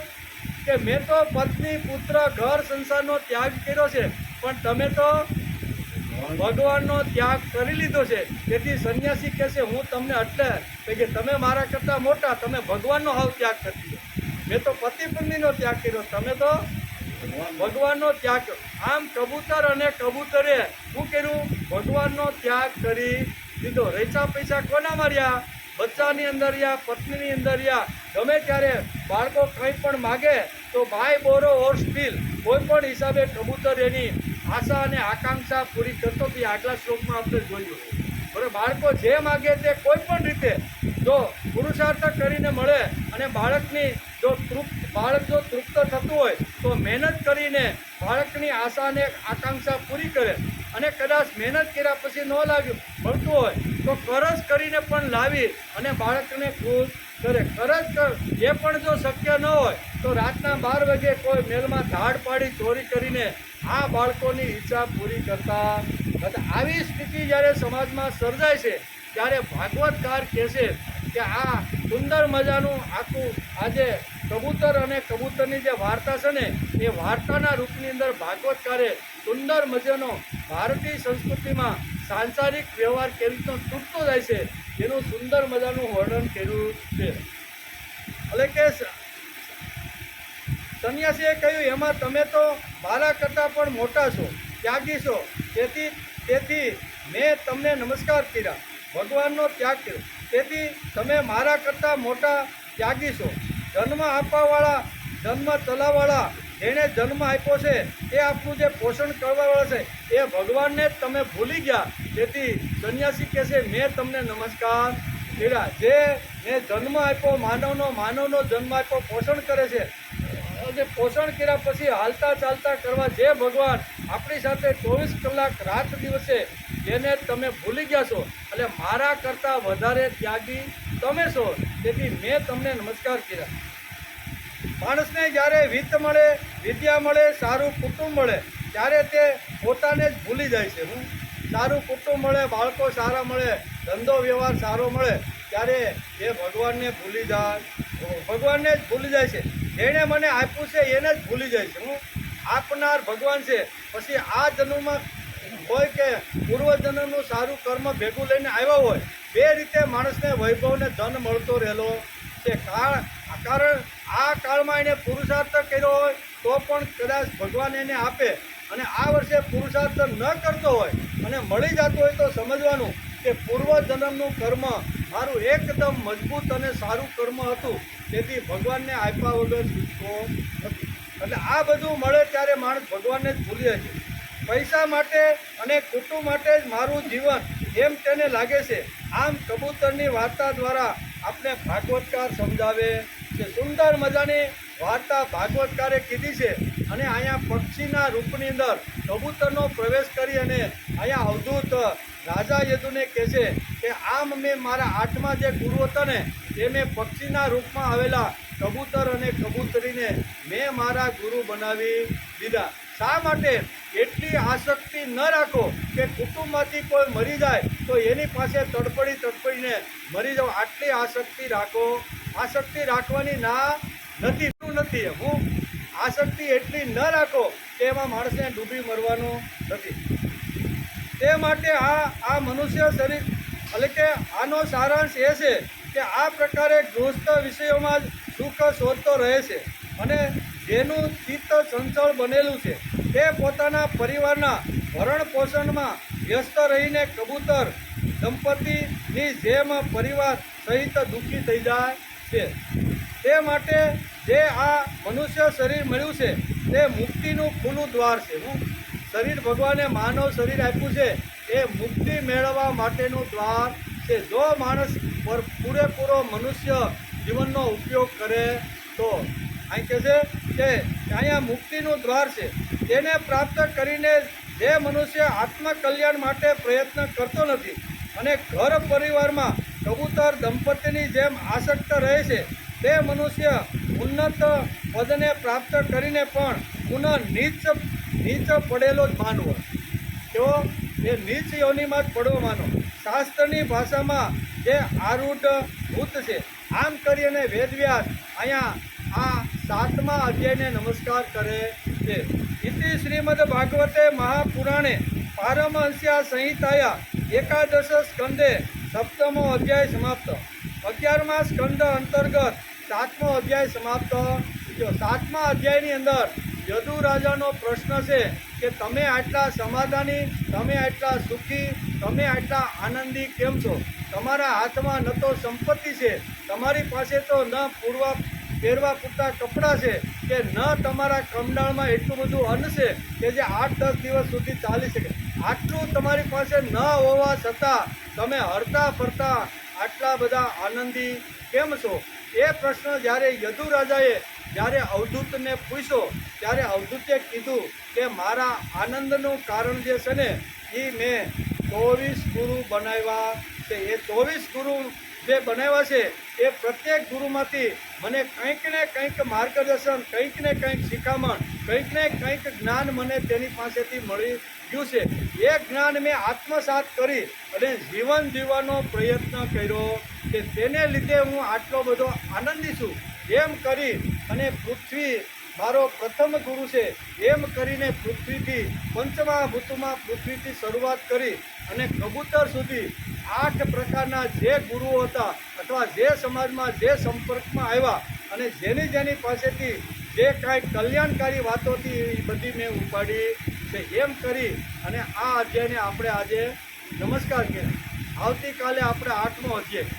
કે મેં તો પત્ની, પુત્ર, ઘર, સંસારનો ત્યાગ કર્યો છે, પણ તમે તો ભગવાનનો ત્યાગ કરી લીધો છે. તેથી સંન્યાસી કહે છે હું તમને એટલે કે તમે મારા કરતાં મોટા, તમે ભગવાનનો હાવ ત્યાગ કરી દીધો. મેં તો પતિ પત્નીનો ત્યાગ કર્યો, તમે તો ભગવાનનો ત્યાગ કર્યો. આમ કબૂતર અને કબૂતરે શું કર્યું? ભગવાનનો ત્યાગ કરી દીધો. રૈસા પૈસા કોનામાં રહ્યા? બચ્ચાની અંદર રહ્યા, પત્નીની અંદર રહ્યા. ગમે ત્યારે બાળકો કંઈ પણ માગે તો બાય બોરો ઓર સ્ટીલ કોઈ પણ હિસાબે કબૂતર એની આશા અને આકાંક્ષા પૂરી કરતો હતી. આગલા શ્લોકમાં આપણે જોયું. બરાબર, બાળકો જે માગે તે કોઈ પણ રીતે જો પુરુષાર્થ કરીને મળે અને બાળક જો તૃપ્ત થતું હોય તો મહેનત કરીને બાળકની આશા અને આકાંક્ષા પૂરી કરે. અને કદાચ મહેનત કર્યા પછી ન મળતું હોય તો કરજ કરીને પણ લાવી અને બાળકને ખુશ કરે. એ પણ જો શક્ય ન હોય તો રાતના 12 વાગે કોઈ મેલમાં ધાડ પાડી ચોરી કરીને આ બાળકોની ઈચ્છા પૂરી કરતા હતા. આવી સ્થિતિ જ્યારે સમાજમાં સર્જાય છે ત્યારે ભાગવતકાર કહે છે કે આ સુંદર મજાનું આખું આજે કબૂતર અને કબૂતરની જે વાર્તા છે ને એ વાર્તાના રૂપની અંદર ભાગવતકારે સુંદર મજાનો ભારતીય સંસ્કૃતિમાં સાંસારિક વ્યવહાર કેવી રીતનો તૂટતો જાય છે એનું સુંદર મજાનું વર્ણન કર્યું છે. એટલે કે સંન્યાસીએ કહ્યું, એમાં તમે તો મારા કરતાં પણ મોટા છો, ત્યાગી છો, તેથી મેં તમને નમસ્કાર કર્યા, ભગવાનનો ત્યાગ કર્યો. તેથી તમે મારા કરતાં મોટા ત્યાગી છો. જન્મ આપવાવાળા, જન્મ ચલાવવાળા, જેણે જન્મ આપ્યો છે એ આપણું જે પોષણ કરવાવાળા છે એ ભગવાનને જ તમે ભૂલી ગયા. તેથી સંન્યાસી કહે છે મેં તમને નમસ્કાર કર્યા. જે મેં જન્મ આપ્યો, માનવનો જન્મ આપ્યો, પોષણ કરે છે, અને પોષણ કર્યા પછી હાલતા ચાલતા કરવા જે ભગવાન આપણી સાથે 24 કલાક રાત દિવસે જેને તમે ભૂલી ગયા છો, એટલે મારા કરતાં વધારે ત્યાગી તમે છો. તેથી મેં તમને નમસ્કાર કર્યા. માણસને જ્યારે વિત્ત મળે, વિદ્યા મળે, સારું કુટુંબ મળે ત્યારે તે પોતાને જ ભૂલી જાય છે. સારું કુટુંબ મળે, બાળકો સારા મળે, ધંધો વ્યવહાર સારો મળે ત્યારે એ ભગવાનને ભૂલી જાય છે. જેણે મને આપ્યું છે એને જ ભૂલી જાય છે. આપનાર ભગવાન છે. પછી આ જન્મમાં હોય કે પૂર્વજન્મનું સારું કર્મ ભેગું લઈને આવ્યા હોય, બે રીતે માણસને વૈભવ ને ધન મળતો રહેલો છે. કારણ આ કાળમાં એને પુરુષાર્થ કર્યો હોય તો પણ કદાચ ભગવાન એને આપે, અને આ વર્ષે પુરુષાર્થ ન કરતો હોય અને મળી જતું હોય તો સમજવાનું કે પૂર્વજન્મનું કર્મ મારું એકદમ મજબૂત અને સારું કર્મ હતું, તેથી ભગવાનને આપ્યા વગર છૂટકો નથી. એટલે આ બધું મળે ત્યારે માણસ ભગવાનને જ ભૂલી જાય છે. પૈસા માટે અને કુટુંબ માટે જ મારું જીવન એમ તેને લાગે છે. આમ કબૂતરની વાર્તા દ્વારા આપણે ભાગવતકાર સમજાવે છે. સુંદર મજાની વાર્તા ભાગવતકારે કીધી છે. અને અહીંયા પક્ષીના રૂપની અંદર કબૂતરનો પ્રવેશ કરી અને અહીંયા અવધૂત રાજા યદુને કહે છે કે આમ મેં મારા 8મા જે ગુરુ હતા ને એ મેં પક્ષીના રૂપમાં આવેલા કબૂતર અને કબૂતરીને મેં મારા ગુરુ બનાવી દીધા. શા માટે? એટલી આસક્તિ ન રાખો કે કુટુંબમાંથી કોઈ મરી જાય તો એની પાસે તડપડીને મરી જાવ, આટલી આસક્તિ રાખો. આસક્તિ રાખવાની ના નથી. આસક્તિ એટલી ન રાખો કે એમાં માણસને ડૂબી મરવાનું નથી. તે માટે આ મનુષ્ય શરીર, એટલે કે આનો સારાંશ એ છે કે આ પ્રકારે ગૃહસ્થ વિષયોમાં જ સુખ શોધતો રહે છે, અને જેનું ચિત્ત ચંચળ બનેલું છે તે પોતાના પરિવારના ભરણ પોષણમાં વ્યસ્ત રહીને કબૂતર દંપતીની જેમ પરિવાર સહિત દુઃખી થઈ જાય છે. તે માટે જે આ મનુષ્ય શરીર મળ્યું છે તે મુક્તિનું ખુલ્લું દ્વાર છે. શરીર ભગવાને માનવ શરીર આપ્યું છે એ મુક્તિ મેળવવા માટેનું દ્વાર છે. જો માણસ પૂરેપૂરો મનુષ્ય જીવનનો ઉપયોગ કરે તો અહીં કહે છે કે અહીંયા મુક્તિનું દ્વાર છે. તેને પ્રાપ્ત કરીને જે મનુષ્ય આત્મકલ્યાણ માટે પ્રયત્ન કરતો નથી અને ઘર પરિવારમાં કબૂતર દંપતીની જેમ આસક્ત રહે છે, તે મનુષ્ય ઉન્નત પદને પ્રાપ્ત કરીને પણ પુનઃ નીચ પડેલો જ માનવો. તેઓ એ નીચ યોનિમાં જ પડવો માનો. શાસ્ત્રની ભાષામાં જે આરૂઢ ભૂત છે. આમ કરી અને વેદવ્યાસ અહીંયા આ 7મા અધ્યાયને નમસ્કાર કરે છે. ઇતિ શ્રીમદ ભાગવતે મહાપુરાણે પારમહંસ્યા સંહિતાયા એકાદશ સ્કંદે 7મો અધ્યાય સમાપ્ત. 11મા સ્કંદ અંતર્ગત 7મો અધ્યાય સમાપ્ત થયો. 7મા અધ્યાયની અંદર યદુ રાજાનો પ્રશ્ન છે કે તમે આટલા સમાધાની, તમે આટલા સુખી, તમે આટલા આનંદી કેમ છો? તમારા હાથમાં ન તો સંપત્તિ છે, તમારી પાસે તો ન પહેરવા પૂરતા કપડાં છે કે ન તમારા કમડાળમાં એટલું બધું અન્ન છે કે જે 8-10 દિવસ સુધી ચાલી શકે. આટલું તમારી પાસે ન હોવા છતાં તમે હરતા ફરતા આટલા બધા આનંદી કેમ છો? એ પ્રશ્ન જ્યારે યદુ રાજાએ જ્યારે અવધૂતને પૂછ્યો ત્યારે અવધૂતે કીધું કે મારા આનંદનું કારણ જે છે ને એ મેં 24 ગુરુ બનાવ્યા છે. એ 24 ગુરુ જે બનાવ્યા છે એ પ્રત્યેક ગુરુમાંથી મને કંઈક ને કંઈક માર્ગદર્શન, કંઈક ને કંઈક શિખામણ, કંઈક ને કંઈક જ્ઞાન મને તેની પાસેથી મળી ગયું છે. એ જ્ઞાન મેં આત્મસાત કરી અને જીવન જીવવાનો પ્રયત્ન કર્યો કે તેને લીધે હું આટલો બધો આનંદી છું. એમ કરી અને પૃથ્વી મારો પ્રથમ ગુરુ છે એમ કરીને પૃથ્વીથી પંચમા ભૂતમાં પૃથ્વીથી શરૂઆત કરી અને કબૂતર સુધી 8 પ્રકારના જે ગુરુઓ હતા અથવા જે સમાજમાં જે સંપર્કમાં આવ્યા અને જેની પાસેથી જે કાંઈ કલ્યાણકારી વાતો હતી એ બધી મેં ઉપાડી છે. એમ કરી અને આ અધ્યાયને આપણે આજે નમસ્કાર કર્યા. આવતીકાલે આપણે 8મો અધ્યાય,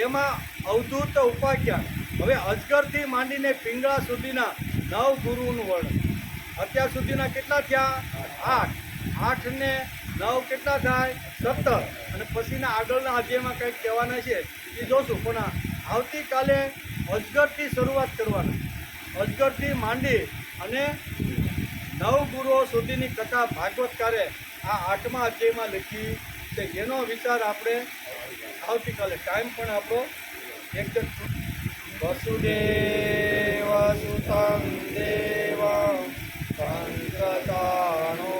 એમાં અવધૂત ઉપાખ્યાન. હવે અજગરથી માંડીને પિંગળા સુધીના 9 ગુરુનું વર્ણન. અત્યાર સુધીના કેટલા થયા? 8. 8 ને 9 કેટલા થાય? 17. અને પછીના આગળના અધ્યાયમાં કંઈક કહેવાના છે એ જોશું. પણ આવતીકાલે અજગરથી શરૂઆત કરવાના. અજગરથી માંડી અને 9 ગુરુઓ સુધીની કથા ભાગવતકારે આ 8મા અધ્યાયમાં લખી છે. એનો વિચાર આપણે આવતીકાલે, ટાઈમ પણ આપણો એકદમ વસુદેવ સુતં દેવ સંકતાનો